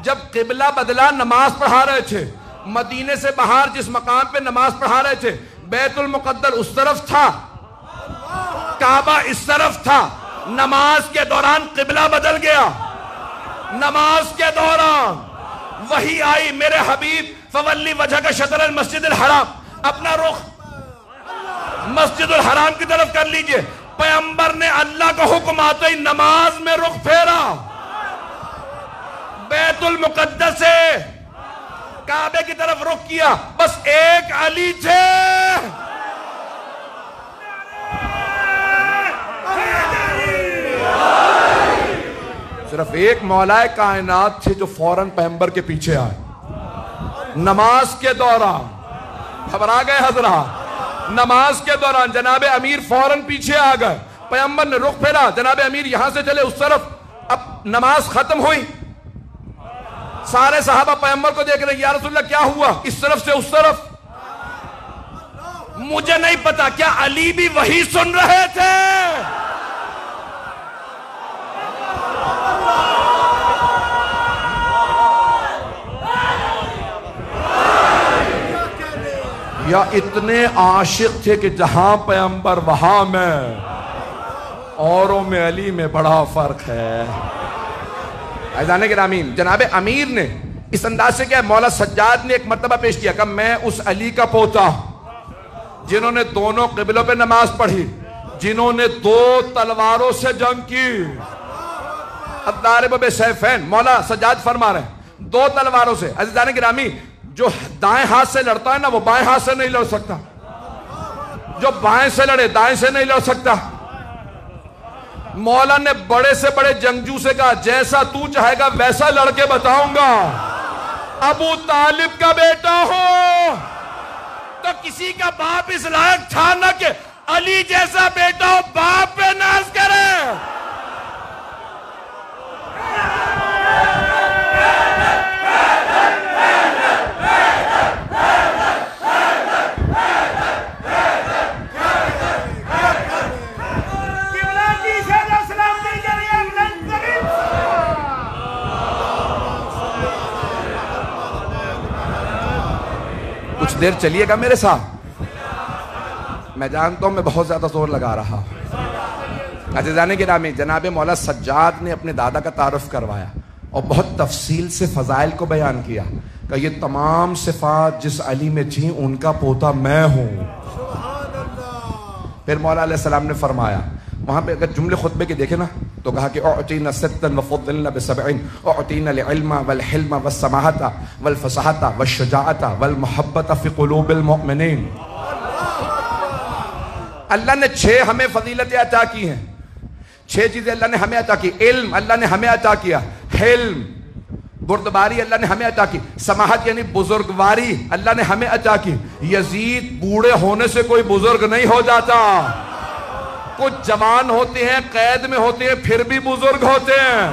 جب قبلہ بدلا نماز پڑھا رہے تھے، مدینے سے باہر جس مقام پہ نماز پڑھا رہے تھے بیت المقدس اس طرف تھا، کعبہ اس طرف تھا، نماز کے دوران قبلہ بدل گیا، نماز کے دوران وحی آئی میرے حبیب فولی وجہ کا شطر المسجد الحرام، اپنا رخ مسجد الحرام کی طرف کر لیجئے۔ پیغمبر نے اللہ کا حکم آتے ہی نماز میں رخ پھیرا، بیت المقدس سے کعبے کی طرف رخ کیا، بس ایک علی تھے۔ صرف ایک مولا کائنات تھے جو فوراً پیغمبر کے پیچھے آئے نماز کے دوران۔ گھبرا گئے حضرات، نماز کے دوران جناب امیر فوراً پیچھے آ گئے، پیغمبر نے رخ پھیرا، جناب امیر یہاں سے چلے اس طرف، اب نماز ختم ہوئی، سارے صحابہ پیغمبر کو دیکھ رہے، یا رسول اللہ کیا ہوا؟ اس طرف سے اس طرف، مجھے نہیں پتا کیا علی بھی وہی سن رہے تھے؟ یا اتنے عاشق تھے کہ جہاں پیغمبر وہاں میں، اوروں میں علی میں بڑا فرق ہے۔ عزیزان گرامی، جناب امیر نے اس انداز سے کیا مولا سجاد نے ایک مرتبہ پیش کیا کہ میں اس علی کا پوتا جنہوں نے دونوں قبلوں پہ نماز پڑھی، جنہوں نے 2 تلواروں سے جنگ کی، الضارب بسیفین، مولا سجاد فرما رہے ہیں 2 تلواروں سے۔ عزیزان گرامی، جو دائیں ہاتھ سے لڑتا ہے نا وہ بائیں ہاتھ سے نہیں لڑ سکتا، جو بائیں سے لڑے دائیں سے نہیں لڑ سکتا۔ مولا نے بڑے سے بڑے جنگجو سے کہا جیسا تو چاہے گا ویسا لڑ کے بتاؤں گا۔ ابو طالب کا بیٹا ہو تو کسی کا باپ اس لائق تھا نہ کہ علی جیسا بیٹا ہو باپ پہ ناز کرے۔ کچھ دیر چلیے گا میرے ساتھ، میں جانتا ہوں میں بہت زیادہ زور لگا رہا ہوں۔ عزیزان گرامی، جناب مولا سجاد نے اپنے دادا کا تعارف کروایا اور بہت تفصیل سے فضائل کو بیان کیا کہ یہ تمام صفات جس علی میں تھیں ان کا پوتا میں ہوں۔ پھر مولا علیہ السلام نے فرمایا، وہاں پہ اگر جملے خطبے کے دیکھیں نا تو کہا کہ اعطینا ستا وفضلنا بسبعین، اعطینا العلم والحلم والسماحت والفصاحت والشجاعت والمحبت فی قلوب المؤمنین۔ اللہ نے 6 ہمیں فضیلتیں عطا کی ہیں، 6 چیزیں اللہ نے ہمیں عطا کی۔ علم اللہ نے ہمیں عطا کیا، حلم، بردباری اللہ نے ہمیں عطا کی، سماحت یعنی بزرگواری اللہ نے ہمیں عطا کی۔ یزید بوڑھے ہونے سے کوئی بزرگ نہیں ہو جاتا، کچھ جوان ہوتے ہیں، قید میں ہوتے ہیں، پھر بھی بزرگ ہوتے ہیں۔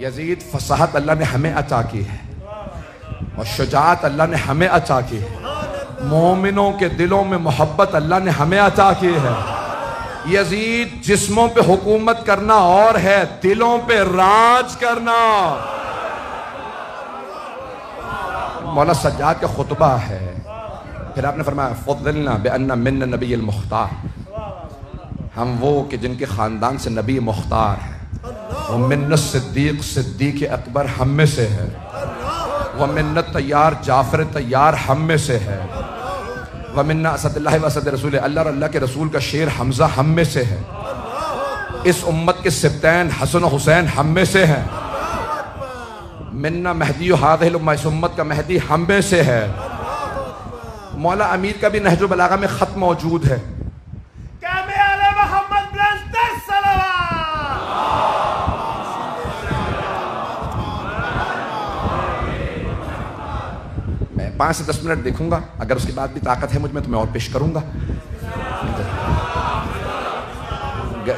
یزید فصاحت اللہ نے ہمیں عطا کی ہے، اور شجاعت اللہ نے ہمیں عطا کی ہے، مومنوں کے دلوں میں محبت اللہ نے ہمیں عطا کی ہے۔ یزید جسموں پہ حکومت کرنا اور ہے، دلوں پہ راج کرنا۔ مولا سجاد کا خطبہ ہے، پھر آپ نے فرمایا فضلنا بأن من نبی المختار، ہم وہ کہ جن کے خاندان سے نبی مختار ہے۔ ومن الصدیق، صدیق اکبر ہم میں سے ہے۔ ومن الطیار، جعفر طیار ہم میں سے ہے۔ ومن اسد اللہ و اسد رسول، اللہ اور اللہ کے رسول کا شیر حمزہ ہم میں سے ہے۔ اس امت کے سبتین حسن و حسین ہم میں سے ہیں۔ منا مہدی ہذہ الامہ، اس امت کا مہدی ہم میں سے ہے۔ مولا امیر کا بھی نہج البلاغہ میں خط موجود ہے۔ میں 5 سے 10 منٹ دیکھوں گا، اگر اس کے بعد بھی طاقت ہے مجھ میں تو میں اور پیش کروں گا۔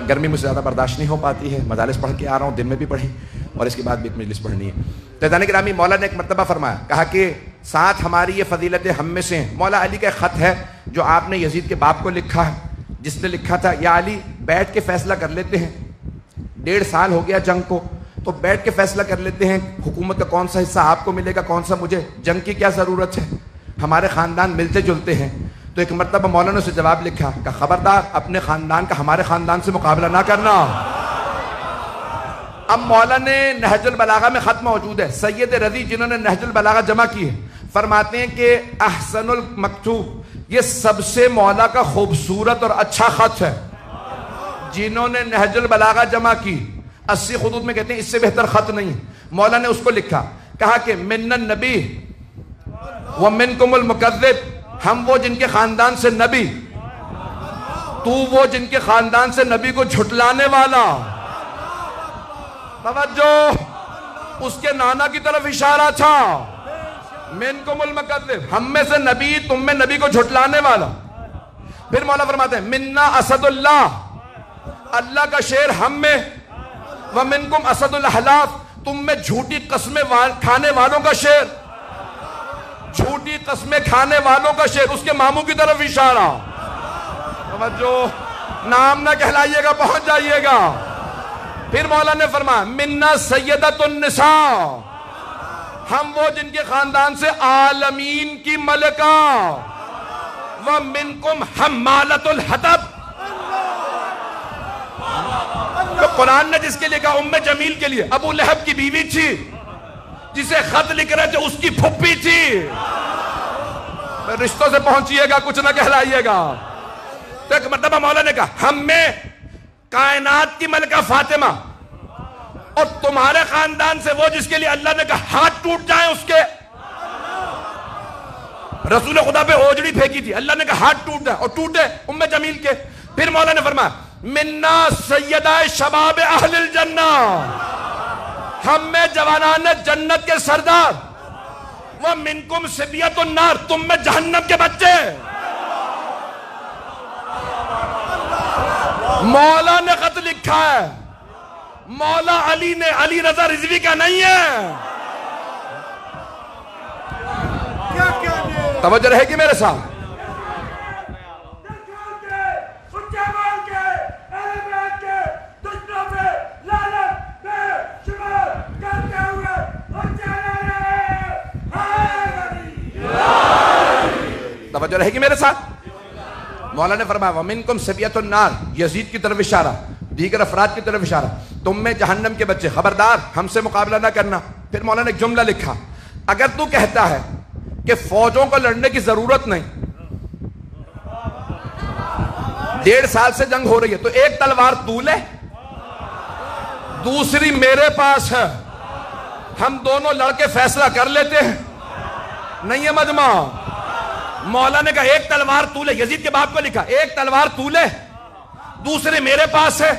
گرمی مجھ سے زیادہ برداشت نہیں ہو پاتی ہے، مجالس پڑھ کے آ رہا ہوں، دن میں بھی پڑھی اور اس کے بعد بھی ایک مجلس پڑھنی ہے۔ فیضان گرامی، مولا نے ایک مرتبہ فرمایا، کہا کہ ساتھ ہماری یہ فضیلتیں ہم میں سے ہیں۔ مولا علی کا ایک خط ہے جو آپ نے یزید کے باپ کو لکھا ہے، جس نے لکھا تھا یا علی بیٹھ کے فیصلہ کر لیتے ہیں، 1.5 سال ہو گیا جنگ کو، تو بیٹھ کے فیصلہ کر لیتے ہیں حکومت کا کون سا حصہ آپ کو ملے گا، کون سا مجھے، جنگ کی کیا ضرورت ہے، ہمارے خاندان ملتے جلتے ہیں۔ تو ایک مرتبہ مولانا نے اسے جواب لکھا کہ خبردار اپنے خاندان کا ہمارے خاندان سے مقابلہ نہ کرنا۔ اب مولا نے نہج البلاغہ میں خط موجود ہے، سید رضی جنہوں نے نہج البلاغہ جمع کی ہے، فرماتے ہیں کہ احسن المکتوب، یہ سب سے مولا کا خوبصورت اور اچھا خط ہے۔ جنہوں نے نہج البلاغہ جمع کی 80 خطوط میں کہتے ہیں اس سے بہتر خط نہیں۔ مولا نے اس کو لکھا، کہا کہ من النبی ومنکم المکذب، ہم وہ جن کے خاندان سے نبی، تو وہ جن کے خاندان سے نبی کو جھٹلانے والا۔ توجہ، اس کے نانا کی طرف اشارہ تھا، منکم المکذب، ہم میں سے نبی، تم میں نبی کو جھٹلانے والا۔ پھر مولا فرماتے ہیں منا اسد اللہ، اللہ کا شیر ہم میں، ومنکم اسد الاحلاف، تم میں جھوٹی قسمیں کھانے والوں کا شیر، جھوٹی قسمیں کھانے والوں کا شیر، اس کے ماموں کی طرف اشارہ۔ توجہ، نام نہ کہلائیے گا، پہنچ جائیے گا۔ پھر مولا نے فرمایا منا سیدۃ النساء، ہم وہ جن کے خاندان سے عالمین کی ملکہ، ومنکم حمالۃ الحطب، تو قرآن نے جس کے لئے کہا ام جمیل کے لیے، ابو لہب کی بیوی تھی، جسے خط لکھ رہے تھے اس کی پھپھی تھی۔ رشتوں سے پہنچیے گا، کچھ نہ کہلائیے گا۔ تو ایک مرتبہ مولا نے کہا ہم میں کائنات کی ملکہ فاطمہ، اور تمہارے خاندان سے وہ جس کے لیے اللہ نے کہا ہاتھ ٹوٹ جائیں اس کے، رسول خدا پہ اوجڑی پھینکی تھی، اللہ نے کہا ہاتھ ٹوٹ جائیں، اور ٹوٹے ام جمیل کے۔ پھر مولا نے فرمایا منا سیدہ شباب اہل الجنہ، ہم میں جوانان جنت کے سردار، ومنکم صبیۃ النار، تم میں جہنم کے بچے۔ مولا نے خط لکھا ہے، مولا علی نے، علی رضا رضوی کا نہیں ہے۔ توجہ رہے گی میرے ساتھ۔ توجہ رہے گی میرے ساتھ۔ مولا نے فرمایا ومنکم صبیۃ النار، یزید کی طرف اشارہ، دیگر افراد کی طرف اشارہ، تم میں جہنم کے بچے، خبردار ہم سے مقابلہ نہ کرنا۔ پھر مولا نے ایک جملہ لکھا، اگر تو کہتا ہے کہ فوجوں کو لڑنے کی ضرورت نہیں، 1.5 سال سے جنگ ہو رہی ہے، تو ایک تلوار تو لے، دوسری میرے پاس ہے، ہم دونوں لڑ کے فیصلہ کر لیتے ہیں۔ نہیں ہے مجمع؟ مولا نے کہا ایک تلوار تو لے، یزید کے باپ کو لکھا ایک تلوار تو لے، دوسرے میرے پاس ہے،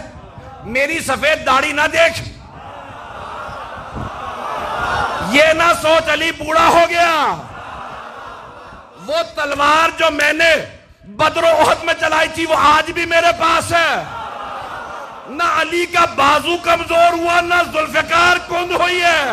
میری سفید داڑھی نہ دیکھ، یہ نہ سوچ علی بوڑھا ہو گیا. وہ تلوار جو میں نے بدر و احد میں چلائی تھی وہ آج بھی میرے پاس ہے. نہ علی کا بازو کمزور ہوا نہ ذوالفقار کند ہوئی ہے.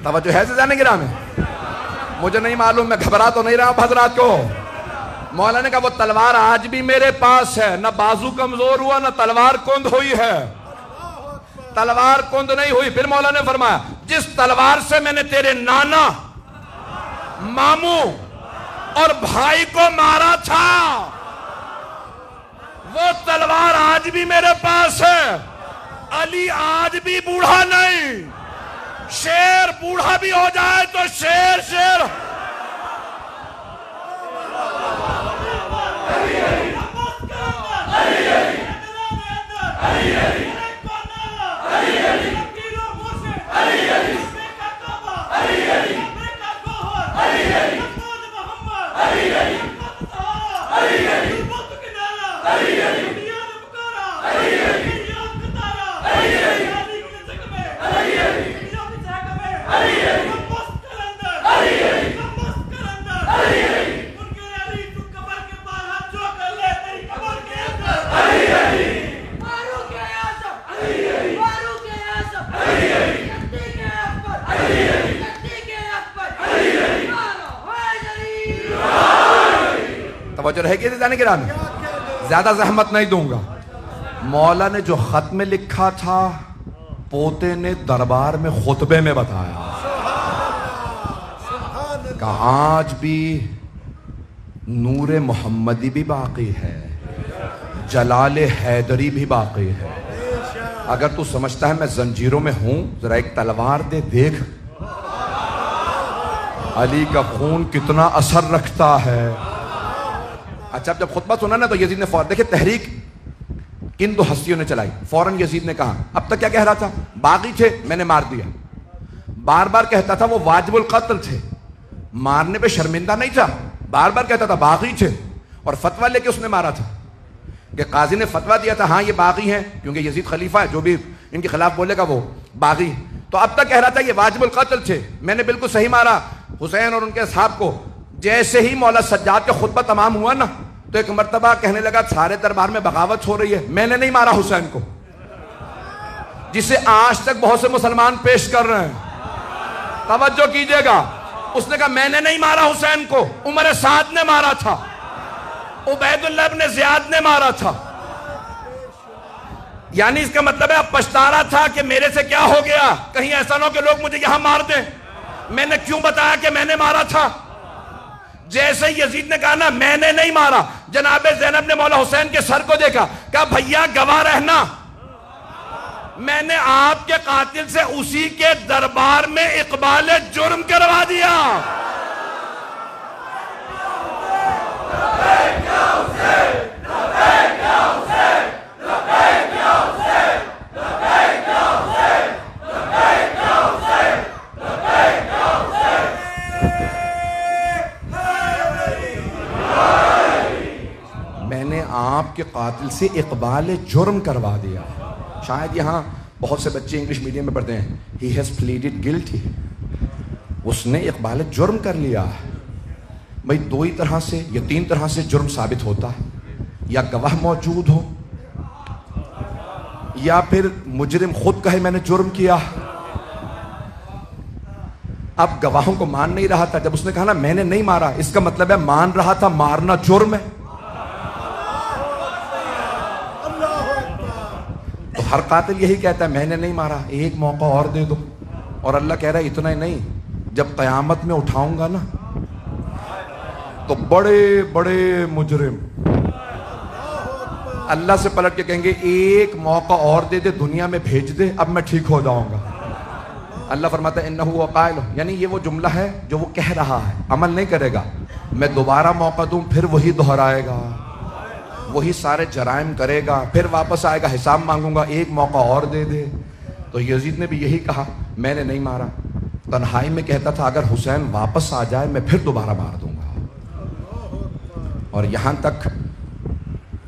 توجہ ہے زیادہ گرام میں؟ مجھے نہیں معلوم، میں گھبرا تو نہیں رہا ہوں حضرات کو. مولا نے کہا وہ تلوار آج بھی میرے پاس ہے، نہ بازو کمزور ہوا نہ تلوار کند ہوئی ہے. تلوار کند نہیں ہوئی. پھر مولا نے فرمایا جس تلوار سے میں نے تیرے نانا، ماموں اور بھائی کو مارا تھا وہ تلوار آج بھی میرے پاس ہے. علی آج بھی بوڑھا نہیں. شیر بوڑھا بھی ہو جائے تو شیر شیر. توجہ رہے گی جانے گرام میں؟ زیادہ زحمت نہیں دوں گا. مولا نے جو خط میں لکھا تھا پوتے نے دربار میں خطبے میں بتایا کہ آج بھی نور محمدی بھی باقی ہے، جلال حیدری بھی باقی ہے. اگر تو سمجھتا ہے میں زنجیروں میں ہوں، ذرا ایک تلوار دے دیکھ علی کا خون کتنا اثر رکھتا ہے. اچھا جب خطبہ سنا نا تو یزید نے فوراً، دیکھیں تحریک کن دو ہستیوں نے چلائی. فوراً یزید نے کہا، اب تک کیا کہہ رہا تھا؟ باغی تھے میں نے مار دیا. بار بار کہتا تھا وہ واجب القتل تھے، مارنے پہ شرمندہ نہیں تھا. بار بار کہتا تھا باغی تھے، اور فتویٰ لے کے اس نے مارا تھا کہ قاضی نے فتویٰ دیا تھا ہاں یہ باغی ہیں، کیونکہ یزید خلیفہ ہے، جو بھی ان کے خلاف بولے گا وہ باغی. تو اب تک کہہ رہا تھا یہ واجب القتل تھے، میں نے بالکل صحیح مارا حسین اور ان کے اصحاب کو. جیسے ہی مولا سجاد کا خطبہ تمام ہوا نا تو ایک مرتبہ کہنے لگا سارے دربار میں بغاوت ہو رہی ہے، میں نے نہیں مارا حسین کو، جسے آج تک بہت سے مسلمان پیش کر رہے ہیں. توجہ کیجئے گا. اس نے کہا میں نے نہیں مارا حسین کو، عمر سعد نے مارا تھا، عبید اللہ ابن زیاد نے مارا تھا. یعنی اس کا مطلب ہے اب پچھتا رہا تھا کہ میرے سے کیا ہو گیا، کہیں ایسا نہ ہو کہ لوگ مجھے یہاں مار دیں. میں نے کیوں بتایا کہ میں نے مارا تھا؟ جیسے یزید نے کہا نا میں نے نہیں مارا، جناب زینب نے مولا حسین کے سر کو دیکھا، کہا بھیا گواہ رہنا، میں نے آپ کے قاتل سے اسی کے دربار میں اقبال جرم کروا دیا. میں نے آپ کے قاتل سے اقبال جرم کروا دیا. شاید یہاں بہت سے بچے انگلش میڈیم میں پڑھتے ہیں. He has pleaded guilty. اس نے اقبال جرم کر لیا. بھئی دو ہی طرح سے یا تین طرح سے جرم ثابت ہوتا ہے، یا گواہ موجود ہو یا پھر مجرم خود کہے میں نے جرم کیا. اب گواہوں کو مان نہیں رہا تھا. جب اس نے کہا نا میں نے نہیں مارا، اس کا مطلب ہے مان رہا تھا مارنا جرم ہے. تو ہر قاتل یہی کہتا ہے میں نے نہیں مارا، ایک موقع اور دے دو. اور اللہ کہہ رہا ہے اتنا ہی نہیں، جب قیامت میں اٹھاؤں گا نا تو بڑے بڑے مجرم اللہ سے پلٹ کے کہیں گے ایک موقع اور دے دے، دنیا میں بھیج دے، اب میں ٹھیک ہو جاؤں گا. اللہ فرماتا ہے انہو وقائل، یعنی یہ وہ جملہ ہے جو وہ کہہ رہا ہے، عمل نہیں کرے گا. میں دوبارہ موقع دوں پھر وہی دہرائے گا، وہی سارے جرائم کرے گا، پھر واپس آئے گا حساب مانگوں گا، ایک موقع اور دے دے. تو یزید نے بھی یہی کہا، میں نے نہیں مارا. تنہائی میں کہتا تھا اگر حسین واپس آ جائے میں پھر دوبارہ مار دوں گا. اور یہاں تک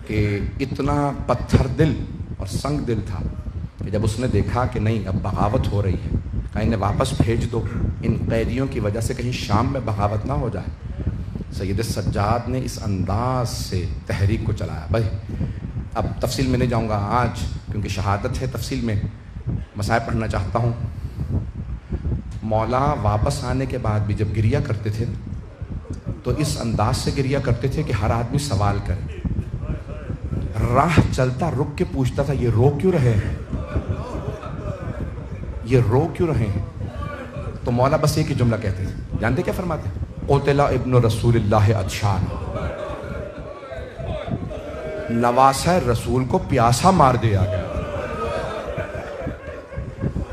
کہ اتنا پتھر دل اور سنگ دل تھا کہ جب اس نے دیکھا کہ نہیں اب بغاوت ہو رہی ہے، کہیں انہیں واپس بھیج دو، ان قیدیوں کی وجہ سے کہیں شام میں بغاوت نہ ہو جائے. سید سجاد نے اس انداز سے تحریک کو چلایا. بھائی اب تفصیل میں نہیں جاؤں گا آج کیونکہ شہادت ہے، تفصیل میں مسائل پڑھنا چاہتا ہوں. مولا واپس آنے کے بعد بھی جب گریہ کرتے تھے تو اس انداز سے گریہ کرتے تھے کہ ہر آدمی سوال کرے. راہ چلتا رک کے پوچھتا تھا یہ رو کیوں رہے ہیں، یہ رو کیوں رہے ہیں. تو مولا بس ایک ہی جملہ کہتے تھے، جانتے کیا فرماتے ہیں؟ قتل ابن رسول اللہ عطشان، نواسہ رسول کو پیاسا مار دیا گیا.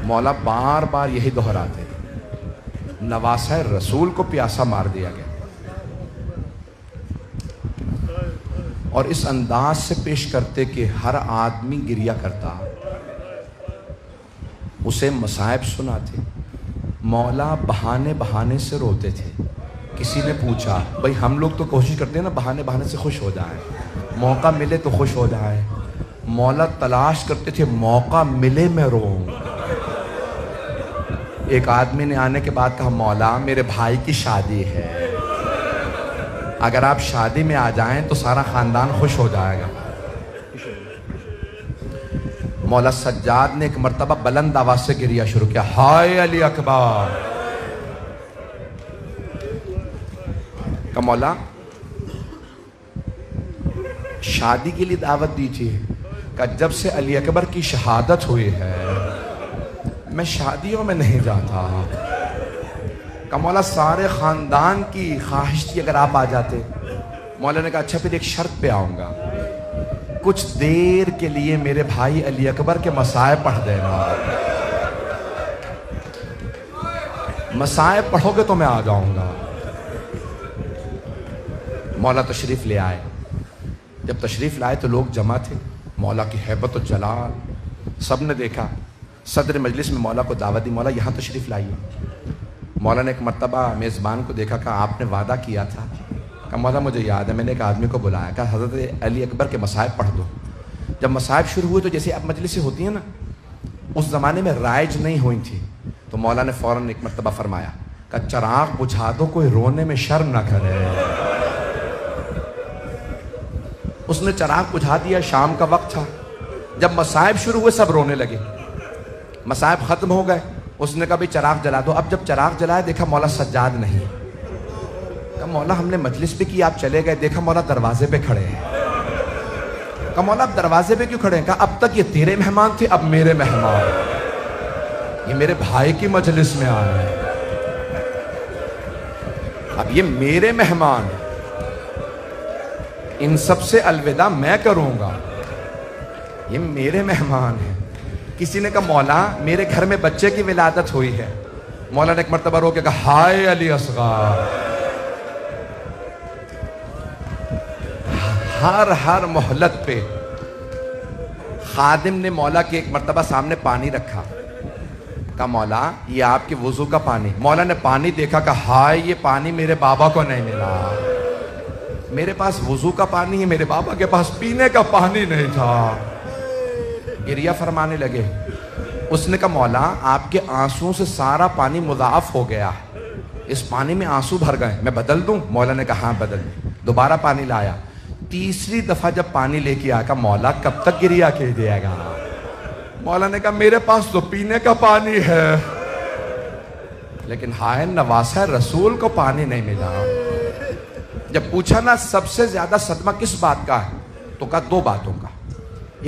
مولا بار بار یہی دہراتے ہیں، نواسہ رسول کو پیاسا مار دیا گیا. اور اس انداز سے پیش کرتے کہ ہر آدمی گریہ کرتا، اسے مصائب سناتے. مولا بہانے بہانے سے روتے تھے. کسی نے پوچھا، بھائی ہم لوگ تو کوشش کرتے ہیں نا بہانے بہانے سے خوش ہو جائیں، موقع ملے تو خوش ہو جائیں. مولا تلاش کرتے تھے موقع ملے میں روؤں. ایک آدمی نے آنے کے بعد کہا مولا میرے بھائی کی شادی ہے، اگر آپ شادی میں آ جائیں تو سارا خاندان خوش ہو جائے گا. مولا سجاد نے ایک مرتبہ بلند آواز سے گریہ شروع کیا، ہائے علی اکبر. کہ مولا شادی کے لیے دعوت دیجیے. کہ جب سے علی اکبر کی شہادت ہوئی ہے میں شادیوں میں نہیں جاتا. کہ مولا سارے خاندان کی خواہش تھی اگر آپ آ جاتے. مولا نے کہا اچھا پھر ایک شرط پہ آؤں گا، کچھ دیر کے لیے میرے بھائی علی اکبر کے مسائب پڑھ دینا. مسائب پڑھو گے تو میں آ جاؤں گا. مولا تشریف لے آئے. جب تشریف لائے تو لوگ جمع تھے. مولا کی ہیبت و جلال سب نے دیکھا. صدر مجلس میں مولا کو دعوت دی، مولا یہاں تشریف لائیے. مولا نے ایک مرتبہ میزبان کو دیکھا کہ آپ نے وعدہ کیا تھا. کہ مولا مجھے یاد ہے میں نے ایک آدمی کو بلایا کہ حضرت علی اکبر کے مصائب پڑھ دو. جب مصائب شروع ہوئے تو جیسے اب مجلسیں ہوتی ہیں نا، اس زمانے میں رائج نہیں ہوئی تھی. تو مولا نے فوراً ایک مرتبہ فرمایا کہ چراغ بجھا دو، کوئی رونے میں شرم نہ کرے. اس نے چراغ بجھا دیا. شام کا وقت تھا. جب مصائب شروع ہوئے سب رونے لگے. مصائب ختم ہو گئے. اس نے کہا بھی چراغ جلا دو. اب جب چراغ جلایا دیکھا مولا سجاد نہیں. کہا مولا ہم نے مجلس بھی کی آپ چلے گئے. دیکھا مولا دروازے پہ کھڑے ہیں. کہا مولا اب دروازے پہ کیوں کھڑے ہیں؟ کہا اب تک یہ تیرے مہمان تھے، اب میرے مہمان، یہ میرے بھائی کی مجلس میں آئے ہیں، اب یہ میرے مہمان، ان سب سے الوداع میں کروں گا، یہ میرے مہمان ہیں. کسی نے کہا مولا میرے گھر میں بچے کی ولادت ہوئی ہے. مولا نے ایک مرتبہ رو کے کہا ہائے علی اصغر. ہر مہلت پہ خادم نے مولا کے ایک مرتبہ سامنے پانی رکھا. کہا مولا یہ آپ کے وضو کا پانی. مولا نے پانی دیکھا کہ ہائے یہ پانی میرے بابا کو نہیں ملا. میرے پاس وضو کا پانی ہے، میرے بابا کے پاس پینے کا پانی نہیں تھا. گریہ فرمانے لگے. اس نے کہا مولا آپ کے آنسوؤں سے سارا پانی مضاعف ہو گیا، اس پانی میں آنسو بھر گئے، میں بدل دوں؟ مولا نے کہا ہاں بدل. دوبارہ پانی لایا. تیسری دفعہ جب پانی لے کے آیا کہا مولا کب تک گریہ کر دیا گا؟ مولا نے کہا میرے پاس تو پینے کا پانی ہے، لیکن ہائے نواسہ رسول کو پانی نہیں ملا. جب پوچھا نا سب سے زیادہ صدمہ کس بات کا ہے تو کہا دو باتوں کا.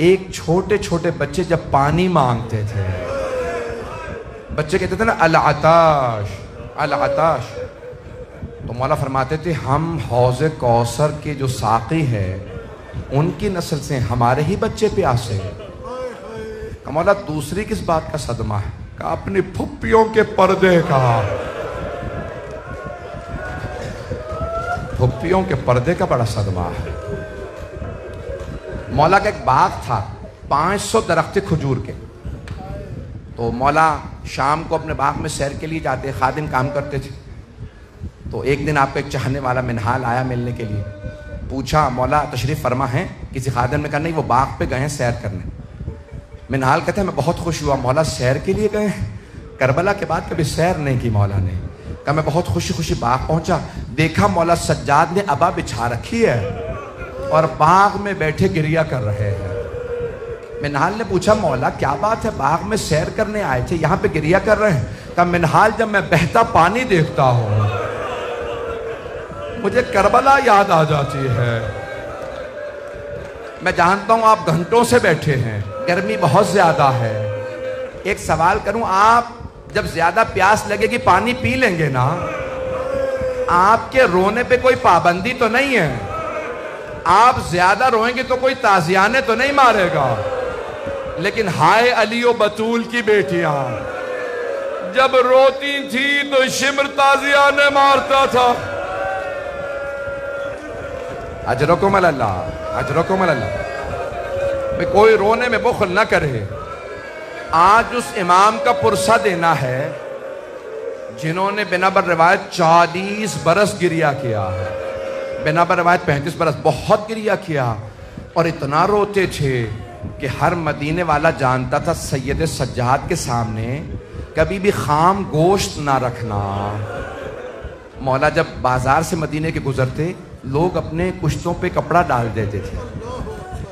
ایک چھوٹے چھوٹے بچے جب پانی مانگتے تھے، بچے کہتے تھے نا العطاش العطاش، تو مولا فرماتے تھے ہم حوض کوثر کے جو ساقی ہیں ان کی نسل سے ہمارے ہی بچے پیاسے. کہ مولا دوسری کس بات کا صدمہ ہے؟ کہ اپنی پھپھیوں کے پردے کا. پھپھیوں کے پردے کا بڑا صدمہ ہے. مولا کا ایک باغ تھا، 500 درخت کھجور کے. تو مولا شام کو اپنے باغ میں سیر کے لیے جاتے، خادم کام کرتے تھے. تو ایک دن آپ کو ایک چاہنے والا منہال آیا ملنے کے لیے. پوچھا مولا تشریف فرما ہے؟ کسی خادم نے کہا نہیں، وہ باغ پہ گئے ہیں سیر کرنے. منہال کہتے ہیں میں بہت خوش ہوا. مولا سیر کے لیے گئے ہیں؟ کربلا کے بعد کبھی سیر نہیں کی مولا نے. کہا میں بہت خوشی خوشی باغ پہنچا، دیکھا مولا سجاد نے ابا بچھا رکھی ہے اور باغ میں بیٹھے گریہ کر رہے ہیں. منہال نے پوچھا مولا کیا بات ہے، باغ میں سیر کرنے آئے تھے، یہاں پہ گریہ کر رہے ہیں؟ کہا منہال جب میں بہتا پانی دیکھتا ہوں مجھے کربلا یاد آ جاتی ہے. میں جانتا ہوں آپ گھنٹوں سے بیٹھے ہیں، گرمی بہت زیادہ ہے. ایک سوال کروں، آپ جب زیادہ پیاس لگے گی پانی پی لیں گے نا؟ آپ کے رونے پہ کوئی پابندی تو نہیں ہے. آپ زیادہ روئیں گے تو کوئی تازیانے تو نہیں مارے گا. لیکن ہائے علی و بطول کی بیٹیاں جب روتی تھی تو شمر تازیانے مارتا تھا. اجرکم اللہ، اجرکم اللہ. کوئی رونے میں بخل نہ کرے. آج اس امام کا پرسہ دینا ہے جنہوں نے بنا بر روایت 40 برس گریہ کیا ہے، بنا بر روایت 35 برس بہت گریہ کیا، اور اتنا روتے تھے کہ ہر مدینے والا جانتا تھا سید سجاد کے سامنے کبھی بھی خام گوشت نہ رکھنا. مولا جب بازار سے مدینے کے گزرتے لوگ اپنے کشتوں پہ کپڑا ڈال دیتے تھے.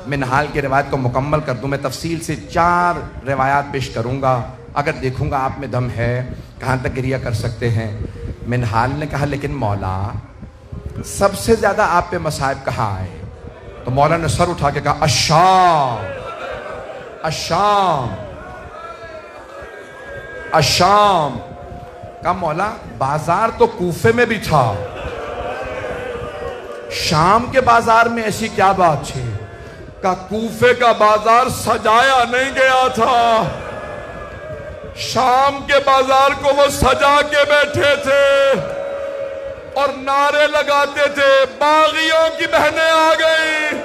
منہال کی روایت کو مکمل کر دوں، میں تفصیل سے 4 روایات پیش کروں گا، اگر دیکھوں گا آپ میں دم ہے کہاں تک گریہ کر سکتے ہیں. منہال نے کہا لیکن مولا سب سے زیادہ آپ پہ مصائب کہاں آئے؟ تو مولا نے سر اٹھا کے کہا الشام، الشام، الشام. کہا مولا بازار تو کوفے میں بھی تھا، شام کے بازار میں ایسی کیا بات تھی؟ کہا کوفے کا بازار سجایا نہیں گیا تھا، شام کے بازار کو وہ سجا کے بیٹھے تھے اور نعرے لگاتے تھے باغیوں کی بہنیں آ گئی.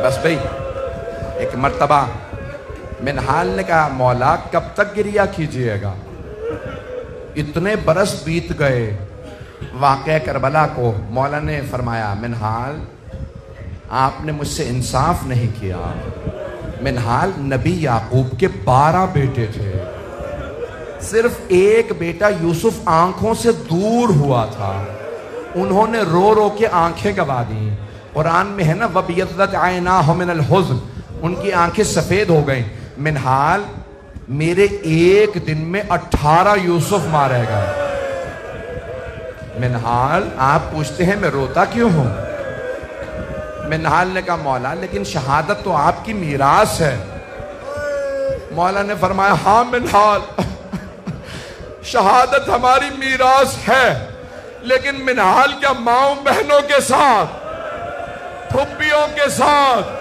بس بھئی ایک مرتبہ منہال نے کہا مولا کب تک گریہ کیجئے گا؟ اتنے برس بیت گئے واقعہ کربلا کو. مولا نے فرمایا منہال آپ نے مجھ سے انصاف نہیں کیا. منہال نبی یعقوب کے 12 بیٹے تھے، صرف ایک بیٹا یوسف آنکھوں سے دور ہوا تھا، انہوں نے رو رو کے آنکھیں گوا دیں. قرآن میں ہے نا وَبِيَضَّتْ عَيْنَاهُ مِنَ الْحُزْنِ، ان کی آنکھیں سفید ہو گئیں. منہال میرے ایک دن میں 18 یوسف مارے گئے. منہال آپ پوچھتے ہیں میں روتا کیوں ہوں؟ منہال نے کہا مولا لیکن شہادت تو آپ کی میراث ہے. مولا نے فرمایا ہاں منہال شہادت ہماری میراث ہے، لیکن منہال کیا ماؤں بہنوں کے ساتھ، پھپھیوں کے ساتھ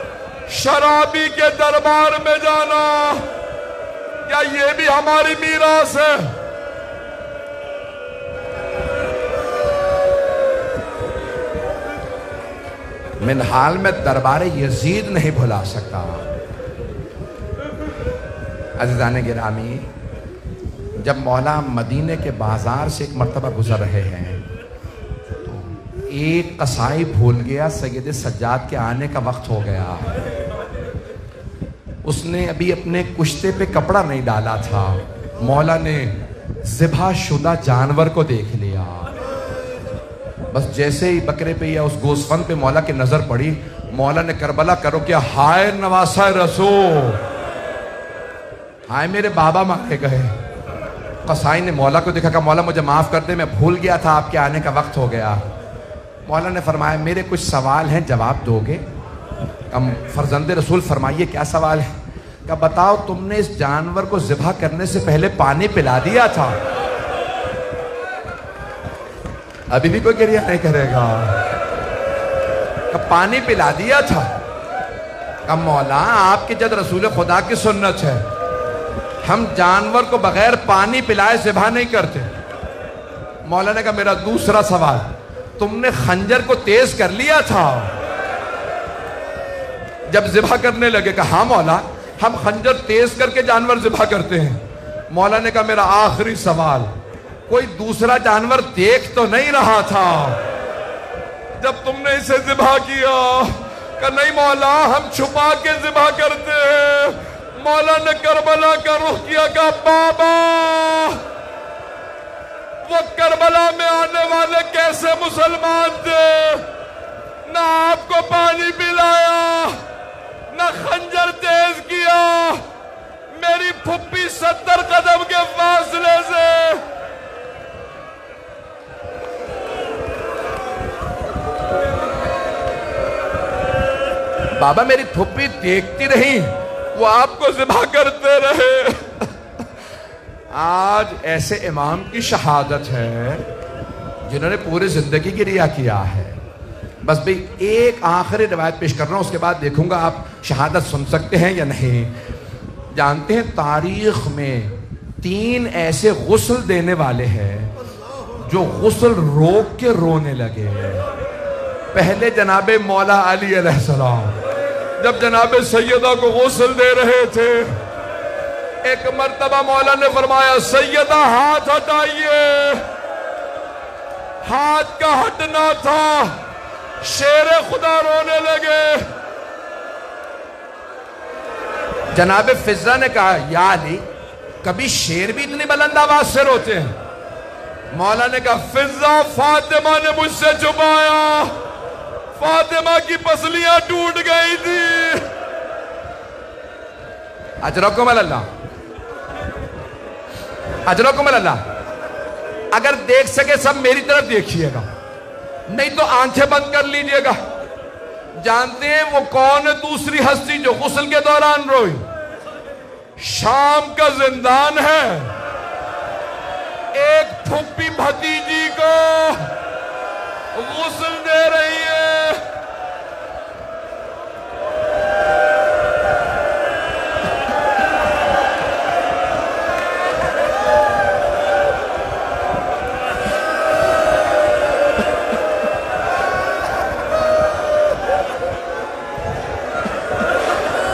شرابی کے دربار میں جانا کیا یہ بھی ہماری میراث ہے؟ منہال میں دربار یزید نہیں بھلا سکتا. عزیزان گرامی جب مولا مدینے کے بازار سے ایک مرتبہ گزر رہے ہیں تو ایک قصائی بھول گیا سید سجاد کے آنے کا وقت ہو گیا. اس نے ابھی اپنے کشتے پہ کپڑا نہیں ڈالا تھا. مولا نے ذبح شدہ جانور کو دیکھ لیا. بس جیسے ہی بکرے پہ یا اس گوسفند پہ مولا کی نظر پڑی، مولا نے کربلا کرو کیا ہائے نواسہ رسول، ہائے میرے بابا مارے گئے. قصائی نے مولا کو دیکھا کہ مولا مجھے معاف کر دے، میں بھول گیا تھا آپ کے آنے کا وقت ہو گیا. مولا نے فرمایا میرے کچھ سوال ہیں جواب دو گے؟ فرزند رسول فرمائیے کیا سوال ہے؟ کہ بتاؤ تم نے اس جانور کو ذبح کرنے سے پہلے پانی پلا دیا تھا؟ ابھی بھی کوئی گریہ نہیں کرے گا. کہ پانی پلا دیا تھا. کہ مولا آپ کی جد رسول خدا کی سنت ہے، ہم جانور کو بغیر پانی پلائے ذبح نہیں کرتے. مولا نے کہا میرا دوسرا سوال، تم نے خنجر کو تیز کر لیا تھا جب ذبح کرنے لگے. کہا ہاں مولا ہم خنجر تیز کر کے جانور ذبح کرتے ہیں. مولا نے کہا میرا آخری سوال, کوئی دوسرا جانور دیکھ تو نہیں رہا تھا جب تم نے اسے ذبح کیا؟ کہا نہیں مولا ہم چھپا کے ذبح کرتے ہیں. مولا نے کربلا کا رخ کیا, کہا بابا وہ کربلا میں آنے والے کیسے مسلمان تھے, نہ آپ کو پانی پلایا نہ خنجر تیز کیا, میری پھپھی 70 قدم کے فاصلے سے بابا میری پھپھی دیکھتی رہی, وہ آپ کو ذبح کرتے رہے. آج ایسے امام کی شہادت ہے جنہوں نے پوری زندگی کی ریا کیا ہے. بس بھئی ایک آخری روایت پیش کر رہا ہوں, اس کے بعد دیکھوں گا آپ شہادت سن سکتے ہیں یا نہیں. جانتے ہیں تاریخ میں 3 ایسے غسل دینے والے ہیں جو غسل روک کے رونے لگے. پہلے جناب مولا علی علیہ السلام جب جناب سیدہ کو غسل دے رہے تھے, ایک مرتبہ مولا نے فرمایا سیدہ ہاتھ ہٹائیے. ہاتھ کا ہٹنا تھا, شیر خدا رونے لگے. جناب فضہ نے کہا یا علی کبھی شیر بھی اتنی بلند آواز سے روتے ہیں؟ مولا نے کہا فضہ فاطمہ نے مجھ سے چھپایا, فاطمہ کی پسلیاں ٹوٹ گئی تھی. اجرکم اللہ, اجرکم اللہ. اگر دیکھ سکے سب میری طرف دیکھیے گا, نہیں تو آنکھیں بند کر لیجئے گا. جانتے ہیں وہ کون ہے دوسری ہستی جو غسل کے دوران روئی؟ شام کا زندان ہے. ایک پھپھی بھتیجی کو غسل دے رہی ہے.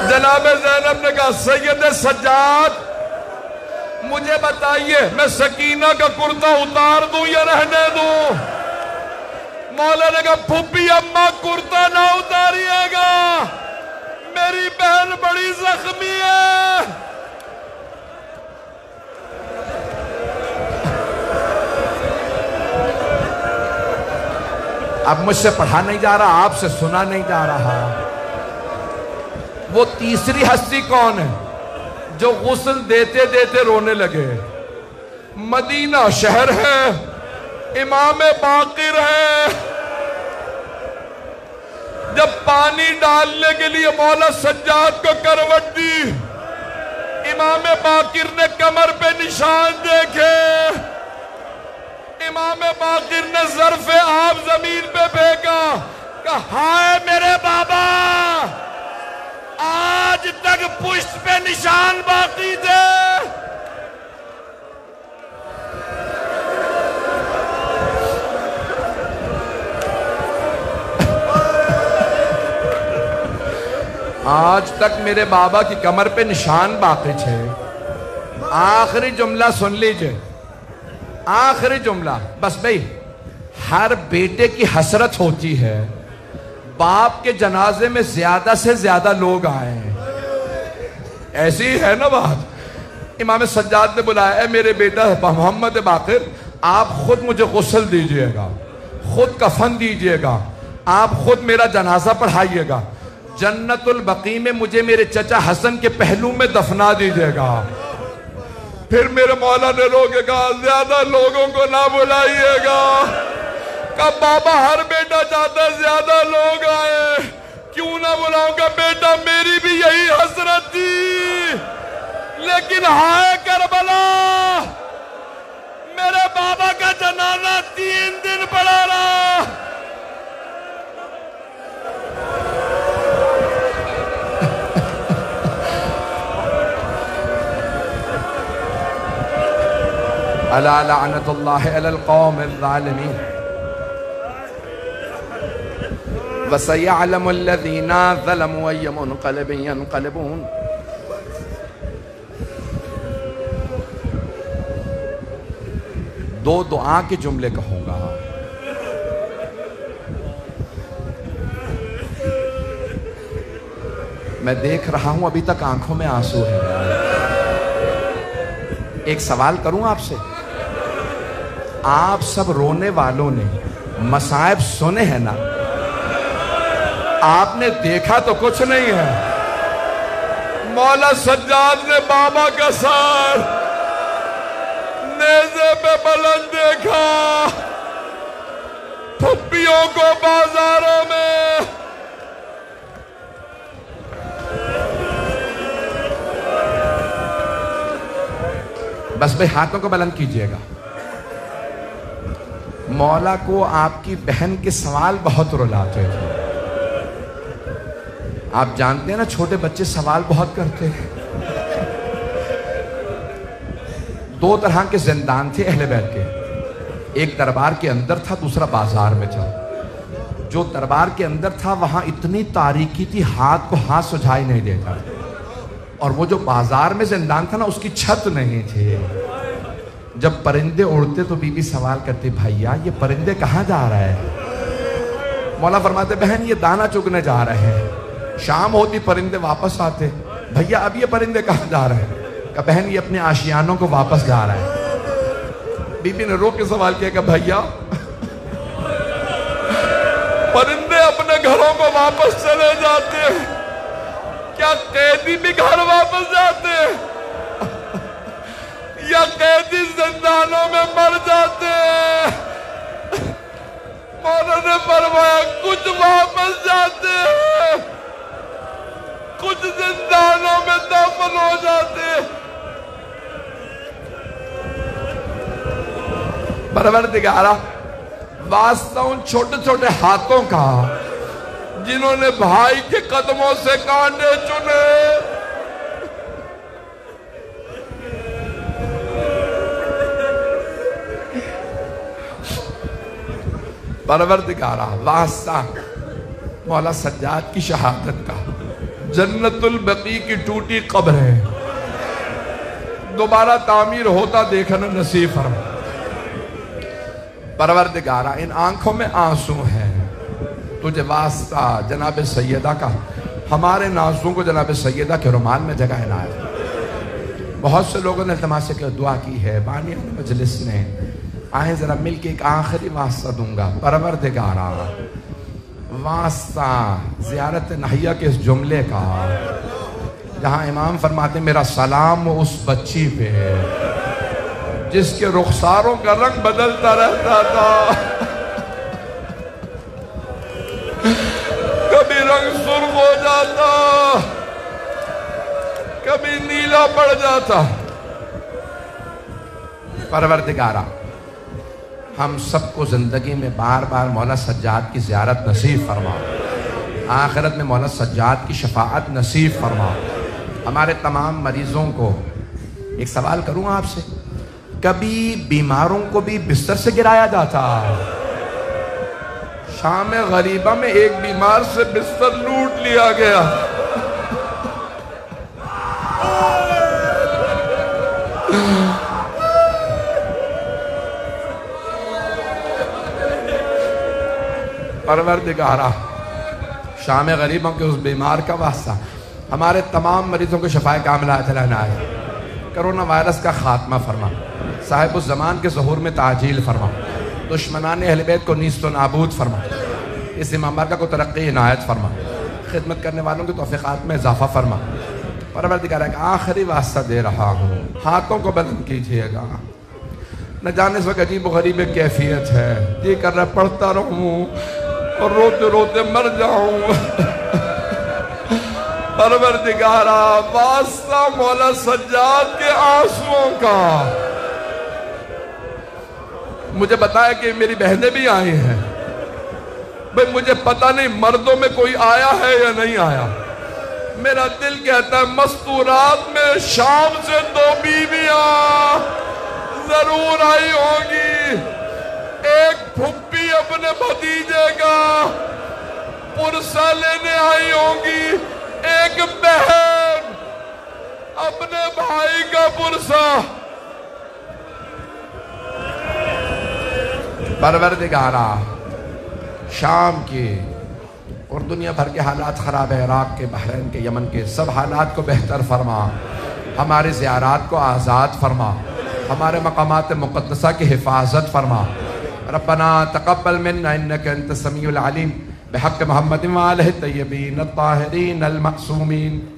جناب زینب نے کہا سید سجاد مجھے بتائیے میں سکینہ کا کرتا اتار دوں یا رہنے دوں؟ مولا نے کہا پھپھی اماں کرتا نہ اتاریے گا, میری بہن بڑی زخمی ہے. اب مجھ سے پڑھا نہیں جا رہا, آپ سے سنا نہیں جا رہا. وہ تیسری ہستی کون ہے جو غسل دیتے دیتے رونے لگے؟ مدینہ شہر ہے, امام باقر ہے. جب پانی ڈالنے کے لیے مولا سجاد کو کروٹ دی, امام باقر نے کمر پہ نشان دیکھے. امام باقر نے ظرف آب زمین پہ پھینکا, کہا ہائے میرے بابا, آج تک پشت پہ نشان باقی تھے. آج تک میرے بابا کی کمر پہ نشان باقی تھے. آخری جملہ سن لیجئے, آخری جملہ. بس بھئی ہر بیٹے کی حسرت ہوتی ہے باپ کے جنازے میں زیادہ سے زیادہ لوگ آئے ہیں. ایسی ہے نا بات. امام سجاد نے بلایا, اے میرے بیٹا محمد باقر آپ خود مجھے غسل دیجئے گا, خود کفن دیجئے گا, آپ خود میرا جنازہ پڑھائیے گا, جنت البقیع میں مجھے میرے چچا حسن کے پہلو میں دفنا دیجئے گا. پھر میرے مولا نے رو کے کہا زیادہ لوگوں کو نہ بلائیے گا. کہا بابا ہر بیٹا چاہتا ہے زیادہ لوگ آئے, کیوں نہ بلاؤں گا بیٹا, میری بھی یہی حسرت تھی. لیکن ہائے کربلا, میرے بابا کا جنازہ 3 دن پڑا رہا. الا لعنت اللہ علی القوم الظالمین. وَسَيَعْلَمُ الَّذِينَ ظَلَمُوا أَيَّ مُنْقَلِبٍ يَنْقَلِبُونَ. دو دعا کے جملے کہوں گا. میں دیکھ رہا ہوں ابھی تک آنکھوں میں آنسو ہے. ایک سوال کروں آپ سے. آپ سب رونے والوں نے مصائب سنے ہیں نا؟ آپ نے دیکھا تو کچھ نہیں ہے. مولا سجاد نے بابا کا سر نیزے پہ بلند دیکھا، پھپھیوں کو بازاروں میں. بس بھائی ہاتھوں کو بلند کیجئے گا. مولا کو آپ کی بہن کے سوال بہت رلاتے تھے. آپ جانتے ہیں نا چھوٹے بچے سوال بہت کرتے ہیں. دو طرح کے زندان تھے اہل بیت کے. ایک دربار کے اندر تھا، دوسرا بازار میں تھا. جو دربار کے اندر تھا وہاں اتنی تاریکی تھی ہاتھ کو ہاتھ سجھائی نہیں دیتا. اور وہ جو بازار میں زندان تھا نا اس کی چھت نہیں تھی. جب پرندے اڑتے تو بی بی سوال کرتی بھائیا یہ پرندے کہاں جا رہا ہے؟ مولا فرماتے بہن یہ دانہ چگنے جا رہے ہیں. شام ہوتی پرندے واپس آتے. بھائیا اب یہ پرندے کہاں جا رہے ہیں؟ کہ بہن یہ اپنے آشیانوں کو واپس جا رہا ہے. بی بی نے رو کے سوال کیا کہ بھائیا پرندے اپنے گھروں کو واپس چلے جاتے ہیں، کیا قیدی بھی گھر واپس جاتے ہیں یا قیدی زندانوں میں مر جاتے ہیں؟ مولا نے فرمایا کچھ واپس جاتے ہیں، کچھ زندانوں میں دفن ہو جاتے ہیں. پروردگارہ واسطہ ان چھوٹے چھوٹے ہاتھوں کا جنہوں نے بھائی کے قدموں سے کانٹے چنے. پروردگارہ واسطہ مولا سجاد کی شہادت کا. جنت البقیع کی ٹوٹی قبر ہے، دوبارہ تعمیر ہوتا دیکھنا نصیب فرما. پروردگارہ ان آنکھوں میں آنسو ہیں، تجھے واسطہ جناب سیدہ کا ہمارے نازوں کو جناب سیدہ کے رومال میں جگہ عنایت. بہت سے لوگوں نے التماس سے دعا کی ہے. بانی مجلس نے آئیں ذرا مل کے ایک آخری واسطہ دوں گا. پروردگارہ واسطہ زیارت نحیہ کے اس جملے کا جہاں امام فرماتے میرا سلام اس بچی پہ جس کے رخساروں کا رنگ بدلتا رہتا تھا. کبھی رنگ سرخ ہو جاتا، کبھی نیلا پڑ جاتا. پروردگارہ ہم سب کو زندگی میں بار بار مولا سجاد کی زیارت نصیب فرما. آخرت میں مولا سجاد کی شفاعت نصیب فرما. ہمارے تمام مریضوں کو ایک سوال کروں آپ سے. کبھی بیماروں کو بھی بستر سے گرایا جاتا. شام غریبہ میں ایک بیمار سے بستر لوٹ لیا گیا. پروردگارہ شام غریبوں کے اس بیمار کا واسطہ ہمارے تمام مریضوں کو شفائے کاملہ عطا عنایت. کرونا وائرس کا خاتمہ فرما. صاحب الزمان کے ظہور میں تعجیل فرما. دشمنان اہل بیت کو نیست و نابود فرما. اس امام بارگاہ کو ترقی عنایت فرما. خدمت کرنے والوں کے توفیقات میں اضافہ فرما. پروردگارہ ایک آخری واسطہ دے رہا ہوں، ہاتھوں کو بلند کیجئے گا. نہ جانے اس وقت عجیب و غریب کیفیت ہے، یہ کر رہا پڑھتا رہوں اور روتے روتے مر جاؤں. پروردگارہ واسطہ مولا سجاد کے آنسوؤں کا مجھے بتایا کہ میری بہنیں بھی آئی ہیں. بھئی مجھے پتہ نہیں مردوں میں کوئی آیا ہے یا نہیں آیا. میرا دل کہتا ہے مستورات میں شام سے 2 بیویاں ضرور آئی ہوں گی. ایک پھپھی اپنے بھتیجے کا پرسہ لینے آئی ہوں گی، ایک بہن اپنے بھائی کا پرسہ۔ پروردگارا شام کے اور دنیا بھر کے حالات خراب ہے، عراق کے، بحرین کے، یمن کے، سب حالات کو بہتر فرما، ہمارے زیارات کو آزاد فرما، ہمارے مقامات مقدسہ کی حفاظت فرما۔ ربنا تقبل منا انك انت السميع العليم بحق محمد وآلہ الطیبین الطاہرین المعصومین۔